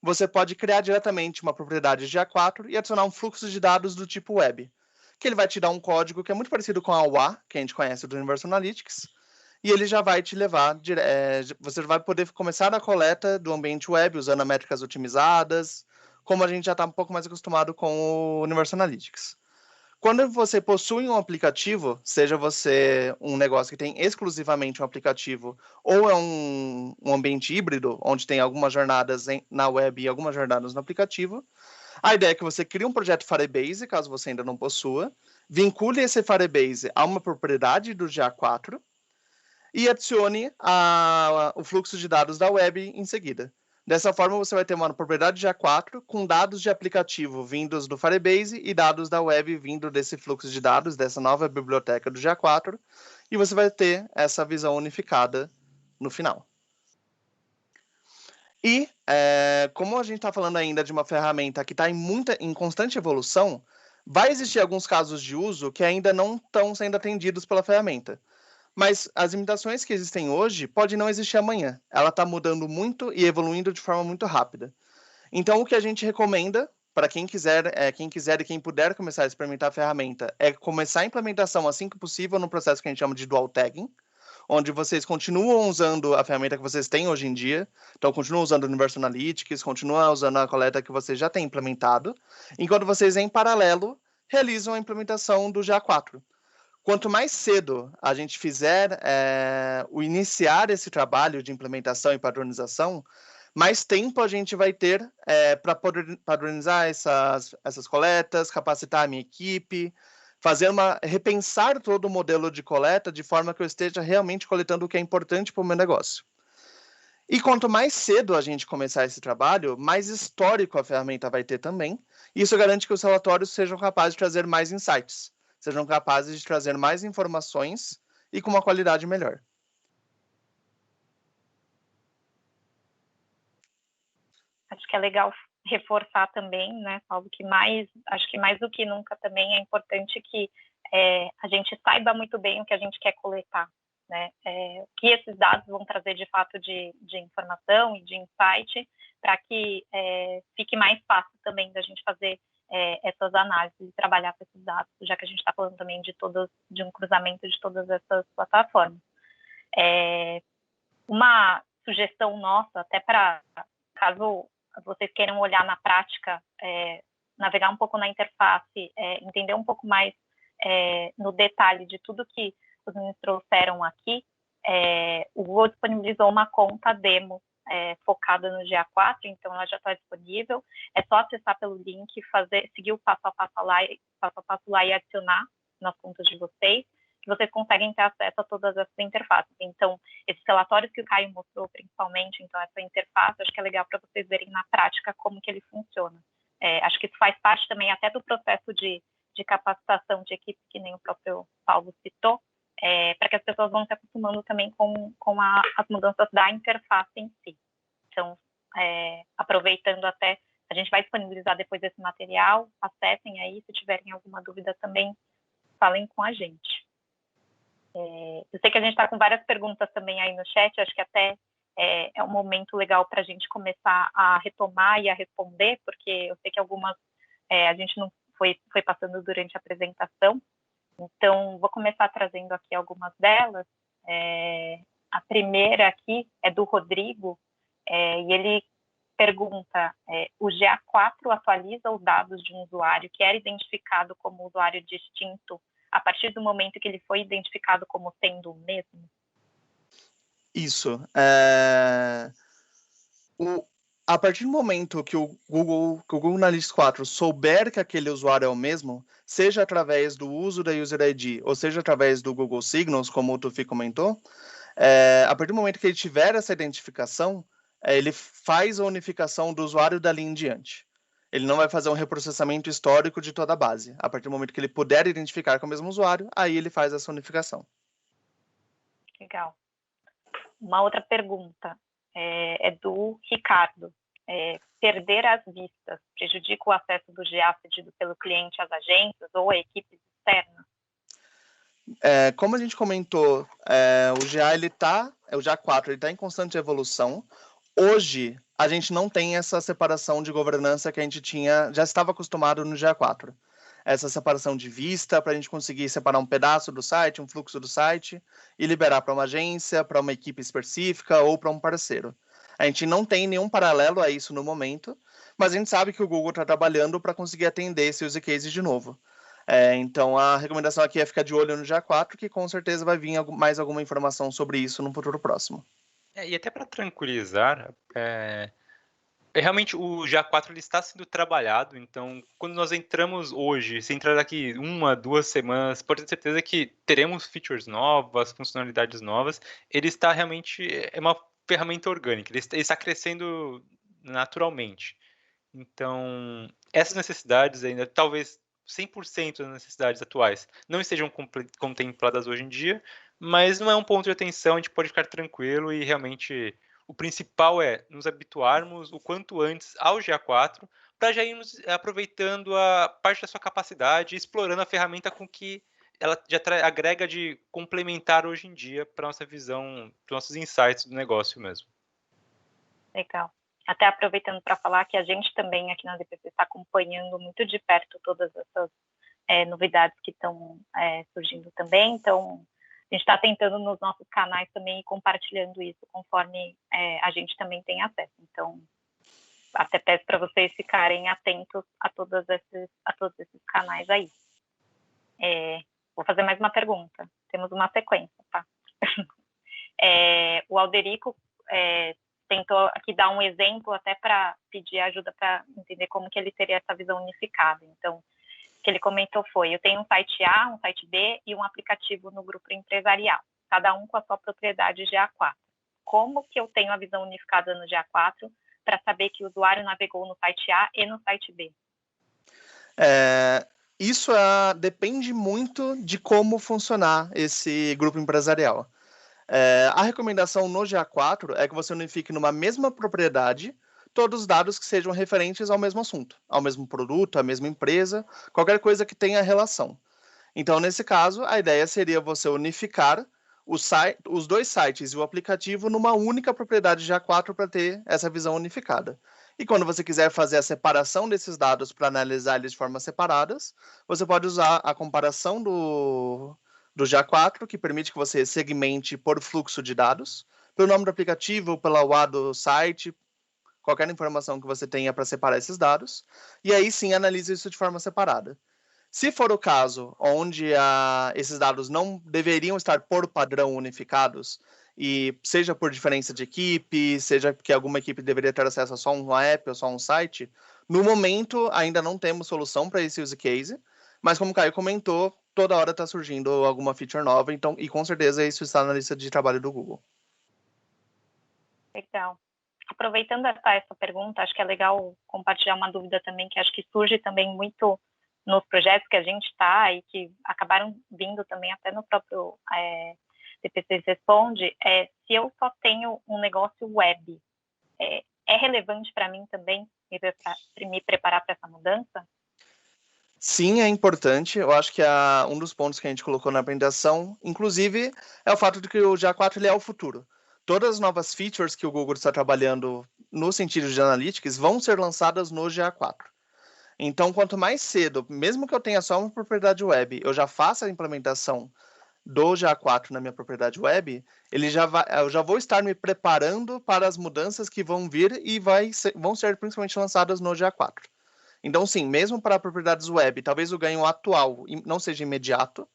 você pode criar diretamente uma propriedade GA4 e adicionar um fluxo de dados do tipo web, que ele vai te dar um código que é muito parecido com a UA, que a gente conhece do Universal Analytics, e ele já vai te levar, você vai poder começar a coleta do ambiente web usando métricas otimizadas, como a gente já está um pouco mais acostumado com o Universal Analytics. Quando você possui um aplicativo, seja você um negócio que tem exclusivamente um aplicativo ou é um ambiente híbrido, onde tem algumas jornadas na web e algumas jornadas no aplicativo, a ideia é que você crie um projeto Firebase, caso você ainda não possua, vincule esse Firebase a uma propriedade do GA4 e adicione o fluxo de dados da web em seguida. Dessa forma, você vai ter uma propriedade GA4 com dados de aplicativo vindos do Firebase e dados da web vindo desse fluxo de dados, dessa nova biblioteca do GA4, e você vai ter essa visão unificada no final. E, como a gente está falando ainda de uma ferramenta que está em constante evolução, vai existir alguns casos de uso que ainda não estão sendo atendidos pela ferramenta. Mas as limitações que existem hoje podem não existir amanhã. Ela está mudando muito e evoluindo de forma muito rápida. Então, o que a gente recomenda para quem quiser e quem puder começar a experimentar a ferramenta é começar a implementação assim que possível no processo que a gente chama de dual tagging, onde vocês continuam usando a ferramenta que vocês têm hoje em dia, então continuam usando o Universo Analytics, continuam usando a coleta que vocês já têm implementado, enquanto vocês, em paralelo, realizam a implementação do GA4. Quanto mais cedo a gente fizer o iniciar esse trabalho de implementação e padronização, mais tempo a gente vai ter para padronizar essas coletas, capacitar a minha equipe, repensar todo o modelo de coleta de forma que eu esteja realmente coletando o que é importante para o meu negócio. E quanto mais cedo a gente começar esse trabalho, mais histórico a ferramenta vai ter também. E isso garante que os relatórios sejam capazes de trazer mais insights, sejam capazes de trazer mais informações e com uma qualidade melhor. Acho que é legal reforçar também, né, Paulo, acho que mais do que nunca também é importante que a gente saiba muito bem o que a gente quer coletar, né, o que esses dados vão trazer de fato de informação e de insight, para que fique mais fácil também da gente fazer essas análises e trabalhar com esses dados, já que a gente está falando também de um cruzamento de todas essas plataformas. Uma sugestão nossa, até para caso vocês queiram olhar na prática, navegar um pouco na interface, entender um pouco mais no detalhe de tudo que os meninos trouxeram aqui, o Google disponibilizou uma conta demo focada no GA4, então ela já está disponível. É só acessar pelo link, seguir o passo a passo lá e adicionar nas contas de vocês, que vocês conseguem ter acesso a todas essas interfaces. Então, esses relatórios que o Caio mostrou, principalmente, então essa interface, acho que é legal para vocês verem na prática como que ele funciona. Acho que isso faz parte também até do processo de capacitação de equipe, que nem o próprio Paulo citou, para que as pessoas vão se acostumando também com as mudanças da interface em si. Então, aproveitando até, a gente vai disponibilizar depois esse material, acessem aí, se tiverem alguma dúvida também, falem com a gente. Eu sei que a gente está com várias perguntas também aí no chat, acho que até é um momento legal para a gente começar a retomar e a responder, porque eu sei que algumas a gente não foi passando durante a apresentação. Então, vou começar trazendo aqui algumas delas. A primeira aqui é do Rodrigo, e ele pergunta, o GA4 atualiza os dados de um usuário que era identificado como usuário distinto a partir do momento que ele foi identificado como sendo o mesmo? Isso. A partir do momento que o Google Analytics 4 souber que aquele usuário é o mesmo, seja através do uso da User ID, ou seja através do Google Signals, como o Tufi comentou, a partir do momento que ele tiver essa identificação, ele faz a unificação do usuário dali em diante. Ele não vai fazer um reprocessamento histórico de toda a base. A partir do momento que ele puder identificar com o mesmo usuário, aí ele faz essa unificação. Legal. Uma outra pergunta é do Ricardo. Perder as vistas prejudica o acesso do GA pedido pelo cliente às agências ou a equipes externas? Como a gente comentou, o GA4 está em constante evolução. Hoje, a gente não tem essa separação de governança que a gente já estava acostumado no GA4. Essa separação de vista, para a gente conseguir separar um pedaço do site, um fluxo do site, e liberar para uma agência, para uma equipe específica ou para um parceiro. A gente não tem nenhum paralelo a isso no momento, mas a gente sabe que o Google está trabalhando para conseguir atender esse use case de novo. Então, a recomendação aqui é ficar de olho no GA4, que com certeza vai vir mais alguma informação sobre isso no futuro próximo. E até para tranquilizar, realmente o GA4 ele está sendo trabalhado, então quando nós entramos hoje, se entrar daqui 1, 2 semanas, pode ter certeza que teremos features novas, funcionalidades novas. Ele está realmente, é uma ferramenta orgânica, ele está crescendo naturalmente. Então, essas necessidades ainda, talvez 100% das necessidades atuais, não estejam contempladas hoje em dia, mas não é um ponto de atenção, a gente pode ficar tranquilo e realmente o principal é nos habituarmos o quanto antes ao GA4, para já irmos aproveitando a parte da sua capacidade, explorando a ferramenta com que ela já agrega de complementar hoje em dia para nossa visão, para nossos insights do negócio mesmo. Legal. Até aproveitando para falar que a gente também aqui na DPC está acompanhando muito de perto todas essas novidades que estão surgindo também, então a gente está tentando nos nossos canais também ir compartilhando isso conforme a gente também tem acesso. Então, até peço para vocês ficarem atentos a todos esses canais aí. Vou fazer mais uma pergunta. Temos uma sequência, tá? O Alderico tentou aqui dar um exemplo até para pedir ajuda para entender como que ele teria essa visão unificada. Então, o que ele comentou foi, eu tenho um site A, um site B e um aplicativo no grupo empresarial, cada um com a sua propriedade GA4. Como que eu tenho a visão unificada no GA4 para saber que o usuário navegou no site A e no site B? Isso depende muito de como funcionar esse grupo empresarial. A recomendação no GA4 é que você unifique numa mesma propriedade todos os dados que sejam referentes ao mesmo assunto, ao mesmo produto, à mesma empresa, qualquer coisa que tenha relação. Então, nesse caso, a ideia seria você unificar os dois sites e o aplicativo numa única propriedade GA4 para ter essa visão unificada. E quando você quiser fazer a separação desses dados para analisar eles de formas separadas, você pode usar a comparação do GA4, que permite que você segmente por fluxo de dados, pelo nome do aplicativo, pela UA do site, qualquer informação que você tenha para separar esses dados, e aí sim analise isso de forma separada. Se for o caso onde esses dados não deveriam estar por padrão unificados, e seja por diferença de equipe, seja porque alguma equipe deveria ter acesso a só um app ou só um site, no momento ainda não temos solução para esse use case, mas como o Caio comentou, toda hora está surgindo alguma feature nova, então, e com certeza isso está na lista de trabalho do Google. Legal. Aproveitando essa pergunta, acho que é legal compartilhar uma dúvida também, que acho que surge também muito nos projetos que a gente está e que acabaram vindo também até no próprio DPC Responde, se eu só tenho um negócio web, é relevante para mim também me preparar para essa mudança? Sim, é importante. Eu acho que um dos pontos que a gente colocou na apresentação, inclusive, é o fato de que o GA4 ele é o futuro. Todas as novas features que o Google está trabalhando no sentido de analytics vão ser lançadas no GA4. Então, quanto mais cedo, mesmo que eu tenha só uma propriedade web, eu já faça a implementação do GA4 na minha propriedade web, eu já vou estar me preparando para as mudanças que vão vir e vão ser principalmente lançadas no GA4. Então, sim, mesmo para propriedades web, talvez o ganho atual não seja imediato,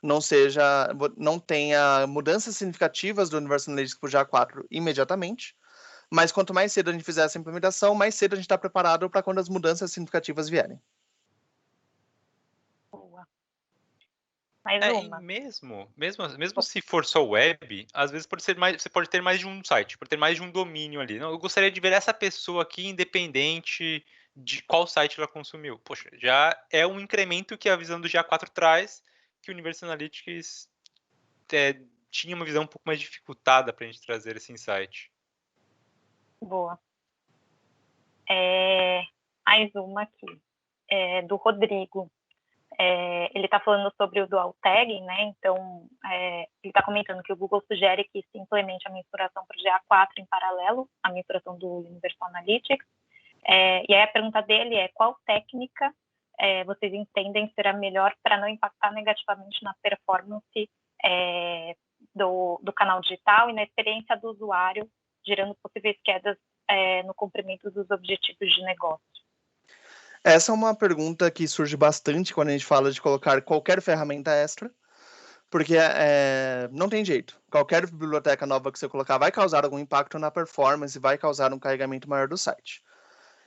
não tenha mudanças significativas do Universal Analytics para o GA4 imediatamente, mas quanto mais cedo a gente fizer essa implementação, mais cedo a gente está preparado para quando as mudanças significativas vierem. Boa. Mais uma. Mesmo se for só web, às vezes você pode ter mais de um site, pode ter mais de um domínio ali. Não, eu gostaria de ver essa pessoa aqui, independente de qual site ela consumiu. Poxa, já é um incremento que a visão do GA4 traz, que o Universal Analytics tinha uma visão um pouco mais dificultada para a gente trazer esse insight. Boa. Mais uma aqui, do Rodrigo. Ele está falando sobre o dual tagging, né? Então, ele está comentando que o Google sugere que se implemente a mensuração para o GA4 em paralelo à mensuração do Universal Analytics. E aí a pergunta dele é qual técnica vocês entendem ser a melhor para não impactar negativamente na performance do canal digital e na experiência do usuário, gerando possíveis quedas no cumprimento dos objetivos de negócio? Essa é uma pergunta que surge bastante quando a gente fala de colocar qualquer ferramenta extra, porque não tem jeito. Qualquer biblioteca nova que você colocar vai causar algum impacto na performance, vai causar um carregamento maior do site.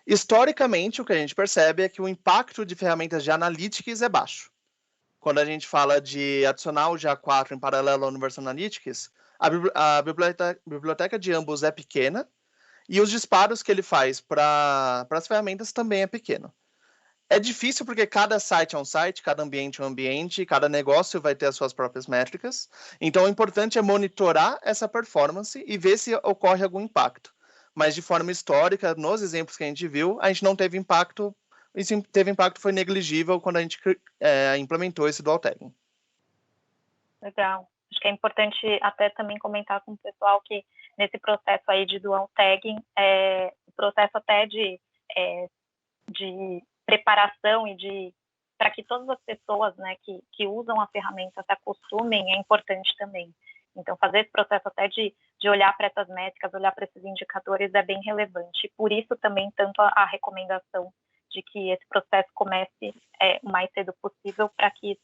Historicamente, o que a gente percebe é que o impacto de ferramentas de analytics é baixo. Quando a gente fala de adicionar o GA4 em paralelo ao Universal Analytics, a biblioteca de ambos é pequena e os disparos que ele faz para as ferramentas também é pequeno. É difícil porque cada site é um site, cada ambiente é um ambiente, cada negócio vai ter as suas próprias métricas. Então, o importante é monitorar essa performance e ver se ocorre algum impacto. Mas, de forma histórica, nos exemplos que a gente viu, a gente não teve impacto, e se teve impacto foi negligível quando a gente implementou esse dual tagging. Legal. Acho que é importante até também comentar com o pessoal que nesse processo aí de dual tagging, o processo até de preparação e para que todas as pessoas, né, que usam a ferramenta se acostumem é importante também. Então, fazer esse processo até de olhar para essas métricas, olhar para esses indicadores é bem relevante. E por isso também tanto a recomendação de que esse processo comece o mais cedo possível para que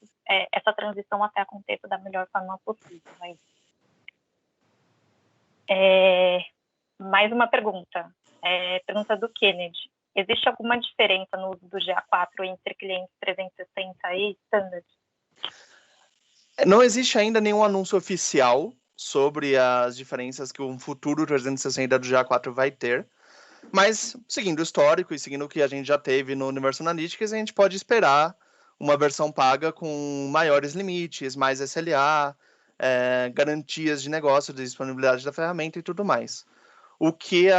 essa transição até aconteça da melhor forma possível. Né? Mais uma pergunta. Pergunta do Kennedy. Existe alguma diferença no uso do GA4 entre clientes 360 e standard? Não existe ainda nenhum anúncio oficial sobre as diferenças que um futuro 360 do GA4 vai ter, mas seguindo o histórico e seguindo o que a gente já teve no Universal Analytics, a gente pode esperar uma versão paga com maiores limites, mais SLA, garantias de negócio, de disponibilidade da ferramenta e tudo mais. O que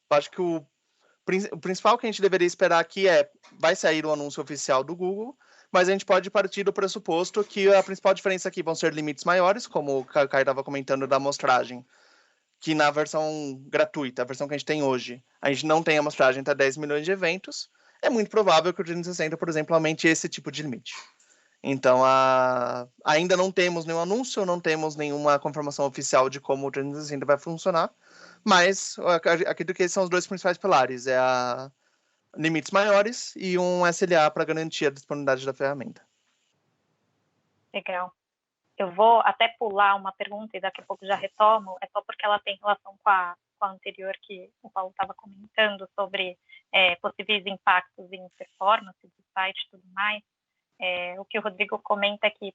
acho que o principal que a gente deveria esperar aqui vai sair o anúncio oficial do Google, mas a gente pode partir do pressuposto que a principal diferença aqui vão ser limites maiores, como o Caio estava comentando da amostragem, que na versão gratuita, a versão que a gente tem hoje, a gente não tem amostragem até 10 milhões de eventos, é muito provável que o 360, por exemplo, aumente esse tipo de limite. Então, ainda não temos nenhum anúncio, não temos nenhuma confirmação oficial de como o 360 vai funcionar, mas acredito que esses são os dois principais pilares, limites maiores e um SLA para garantir a disponibilidade da ferramenta. Legal. Eu vou até pular uma pergunta e daqui a pouco já retomo, é só porque ela tem relação com a anterior que o Paulo estava comentando sobre possíveis impactos em performance do site e tudo mais. O que o Rodrigo comenta é que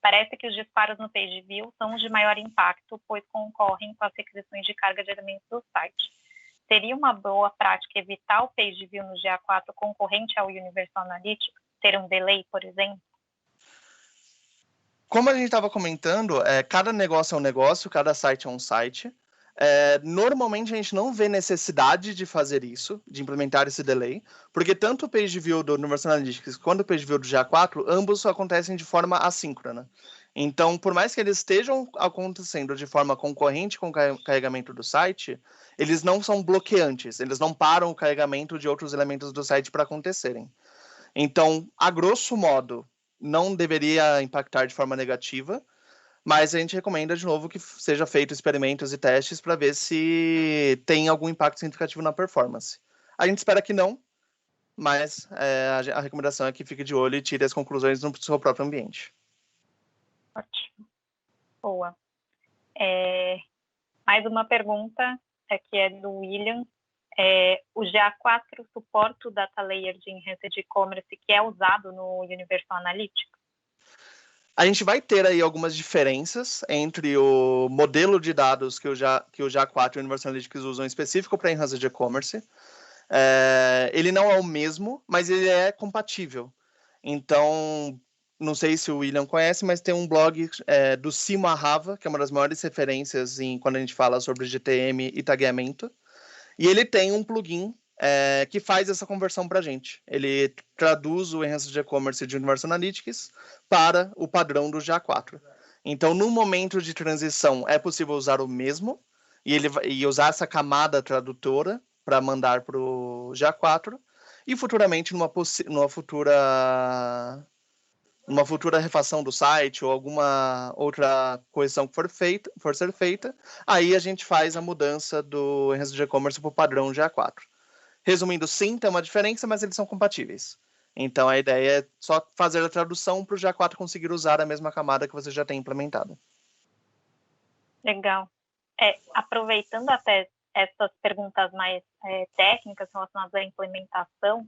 parece que os disparos no page view são os de maior impacto, pois concorrem com as requisições de carga de elementos do site. Seria uma boa prática evitar o page view no GA4 concorrente ao Universal Analytics, ter um delay, por exemplo? Como a gente estava comentando, cada negócio é um negócio, cada site é um site. Normalmente a gente não vê necessidade de fazer isso, de implementar esse delay, porque tanto o page view do Universal Analytics quanto o page view do GA4, ambos acontecem de forma assíncrona. Então, por mais que eles estejam acontecendo de forma concorrente com o carregamento do site, eles não são bloqueantes, eles não param o carregamento de outros elementos do site para acontecerem. Então, a grosso modo, não deveria impactar de forma negativa, mas a gente recomenda, de novo, que seja feito experimentos e testes para ver se tem algum impacto significativo na performance. A gente espera que não, mas a recomendação é que fique de olho e tire as conclusões no seu próprio ambiente. Ótimo. Boa. Mais uma pergunta, que é do William. O GA4 suporta o data layer de Enhanced E-Commerce que é usado no Universal Analytics? A gente vai ter aí algumas diferenças entre o modelo de dados que o GA4 e o Universal Analytics usam específico para Enhanced E-Commerce. Ele não é o mesmo, mas ele é compatível. Então, não sei se o William conhece, mas tem um blog do Simo Ahava, que é uma das maiores referências quando a gente fala sobre GTM e tagueamento. E ele tem um plugin que faz essa conversão para a gente. Ele traduz o Enhanced E-Commerce de Universal Analytics para o padrão do GA4. Então, no momento de transição, é possível usar o mesmo e usar essa camada tradutora para mandar para o GA4 e futuramente numa futura refação do site ou alguma outra correção que for ser feita, aí a gente faz a mudança do Enhanced E-Commerce para o padrão GA4. Resumindo, sim, tem uma diferença, mas eles são compatíveis. Então, a ideia é só fazer a tradução para o GA4 conseguir usar a mesma camada que você já tem implementada. Legal. Aproveitando até essas perguntas mais técnicas relacionadas à implementação,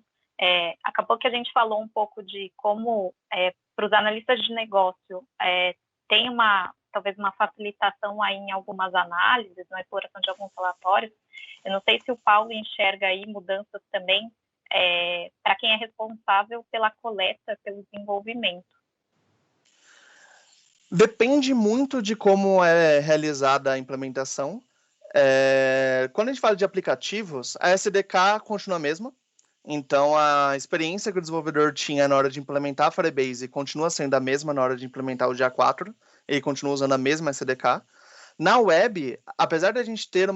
acabou que a gente falou um pouco de como, para os analistas de negócio, tem talvez uma facilitação aí em algumas análises, na exploração de alguns relatórios. Eu não sei se o Paulo enxerga aí mudanças também para quem é responsável pela coleta, pelo desenvolvimento. Depende muito de como é realizada a implementação. Quando a gente fala de aplicativos, a SDK continua a mesma. Então, a experiência que o desenvolvedor tinha na hora de implementar a Firebase continua sendo a mesma na hora de implementar o GA4. Ele continua usando a mesma SDK. Na web, apesar de a gente ter um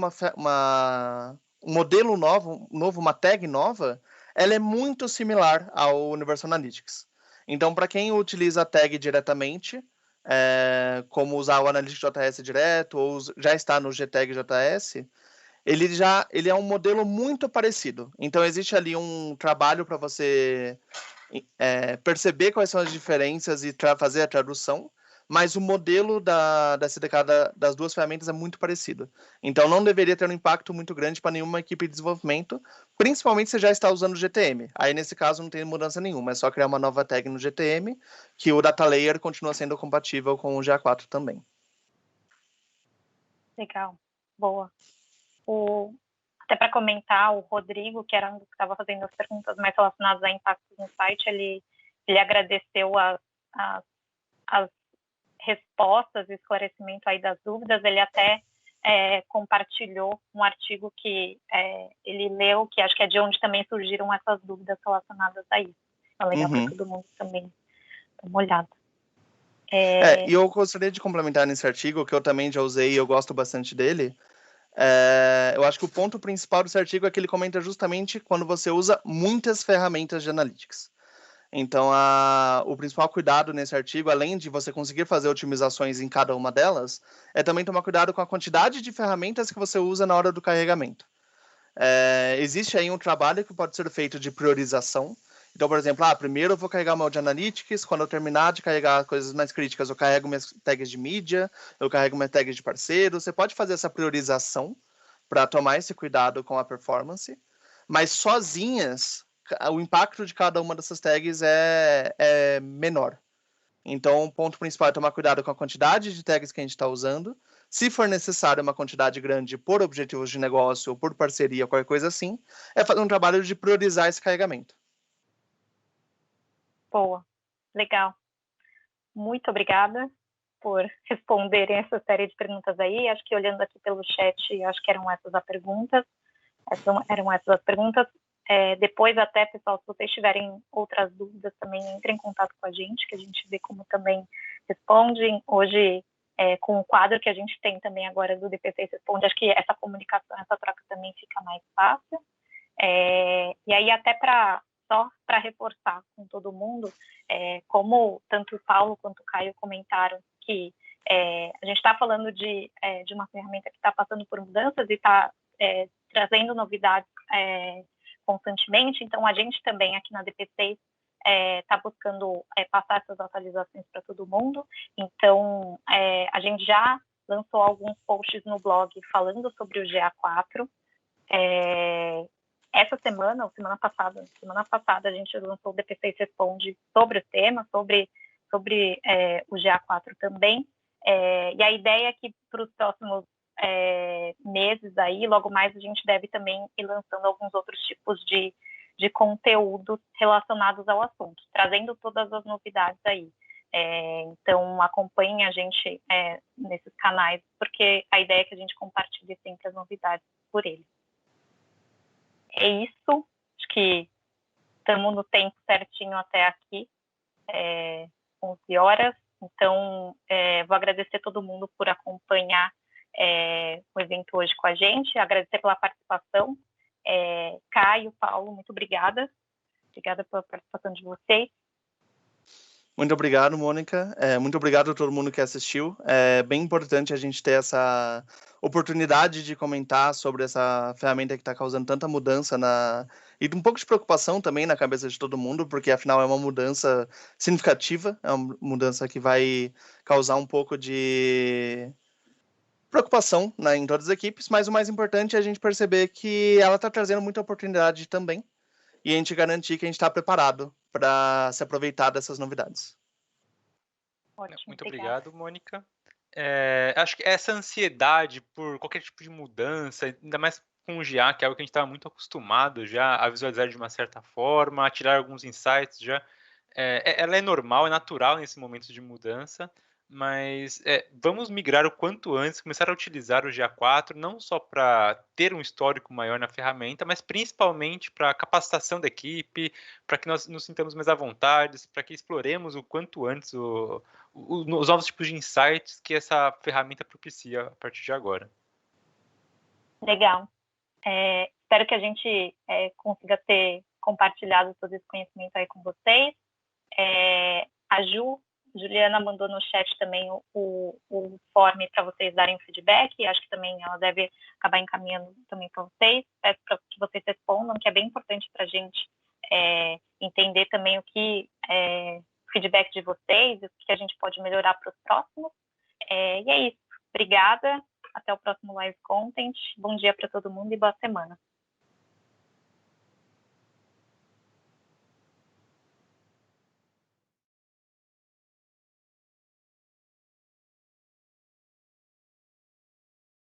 modelo novo, uma tag nova, ela é muito similar ao Universal Analytics. Então, para quem utiliza a tag diretamente, como usar o Analytics.js direto, ou já está no GTag.js, ele é um modelo muito parecido. Então, existe ali um trabalho para você perceber quais são as diferenças e fazer a tradução, mas o modelo da SDK das duas ferramentas é muito parecido. Então, não deveria ter um impacto muito grande para nenhuma equipe de desenvolvimento, principalmente se já está usando o GTM. Aí, nesse caso, não tem mudança nenhuma, é só criar uma nova tag no GTM, que o Data Layer continua sendo compatível com o GA4 também. Legal, boa. Até para comentar, o Rodrigo, que era um que estava fazendo as perguntas mais relacionadas a impactos no site, ele agradeceu as respostas e esclarecimento aí das dúvidas. Ele até compartilhou um artigo que ele leu, que acho que é de onde também surgiram essas dúvidas relacionadas a isso. É legal para todo mundo também dar uma olhada. E eu gostaria de complementar nesse artigo, que eu também já usei e eu gosto bastante dele. Eu acho que o ponto principal desse artigo é que ele comenta justamente quando você usa muitas ferramentas de analytics. Então, o principal cuidado nesse artigo, além de você conseguir fazer otimizações em cada uma delas, é também tomar cuidado com a quantidade de ferramentas que você usa na hora do carregamento. Existe aí um trabalho que pode ser feito de priorização. Então, por exemplo, primeiro eu vou carregar o meu de Analytics, quando eu terminar de carregar coisas mais críticas, eu carrego minhas tags de mídia, eu carrego minhas tags de parceiro. Você pode fazer essa priorização para tomar esse cuidado com a performance, mas sozinhas, o impacto de cada uma dessas tags é menor. Então, o ponto principal é tomar cuidado com a quantidade de tags que a gente está usando. Se for necessário uma quantidade grande por objetivos de negócio ou por parceria, qualquer coisa assim, é fazer um trabalho de priorizar esse carregamento. Boa, legal. Muito obrigada por responderem essa série de perguntas aí. Acho que olhando aqui pelo chat, acho que eram essas as perguntas. Depois até, pessoal, se vocês tiverem outras dúvidas também, entrem em contato com a gente, que a gente vê como também respondem. Hoje, com o quadro que a gente tem também agora do DP6 Responde, acho que essa comunicação, essa troca também fica mais fácil. E aí, até só para reforçar com todo mundo, como tanto o Paulo quanto o Caio comentaram que a gente está falando de uma ferramenta que está passando por mudanças e está trazendo novidades constantemente, então a gente também aqui na DP6 está buscando passar essas atualizações para todo mundo. Então, a gente já lançou alguns posts no blog falando sobre o GA4. Essa semana, ou semana passada, a gente lançou o DP6 Responde sobre o tema, sobre o GA4 também. E a ideia é que para os próximos meses aí, logo mais a gente deve também ir lançando alguns outros tipos de conteúdos relacionados ao assunto, trazendo todas as novidades aí. Então, acompanhem a gente nesses canais, porque a ideia é que a gente compartilhe sempre as novidades por eles. É isso, acho que estamos no tempo certinho até aqui, 11 horas, então vou agradecer a todo mundo por acompanhar o evento hoje com a gente, agradecer pela participação. Caio, Paulo, muito obrigada pela participação de vocês. Muito obrigado, Mônica. Muito obrigado a todo mundo que assistiu. É bem importante a gente ter essa oportunidade de comentar sobre essa ferramenta que está causando tanta mudança e um pouco de preocupação também na cabeça de todo mundo, porque afinal é uma mudança significativa, é uma mudança que vai causar um pouco de preocupação, né, em todas as equipes, mas o mais importante é a gente perceber que ela está trazendo muita oportunidade também e a gente garantir que a gente está preparado para se aproveitar dessas novidades. Ótimo, Muito obrigada. obrigado, Mônica. Acho que essa ansiedade por qualquer tipo de mudança, ainda mais com o GA, que é algo que a gente estava muito acostumado já a visualizar de uma certa forma, a tirar alguns insights já, ela é normal, é natural nesse momento de mudança, mas vamos migrar o quanto antes, começar a utilizar o GA4, não só para ter um histórico maior na ferramenta, mas principalmente para a capacitação da equipe, para que nós nos sintamos mais à vontade, para que exploremos o quanto antes os novos tipos de insights que essa ferramenta propicia a partir de agora. Legal. Espero que a gente consiga ter compartilhado todo esse conhecimento aí com vocês. A Juliana mandou no chat também o form para vocês darem o feedback. Acho que também ela deve acabar encaminhando também para vocês. Peço para que vocês respondam, que é bem importante para a gente entender também o feedback de vocês, o que a gente pode melhorar para os próximos. E é isso. Obrigada. Até o próximo Live Content. Bom dia para todo mundo e boa semana.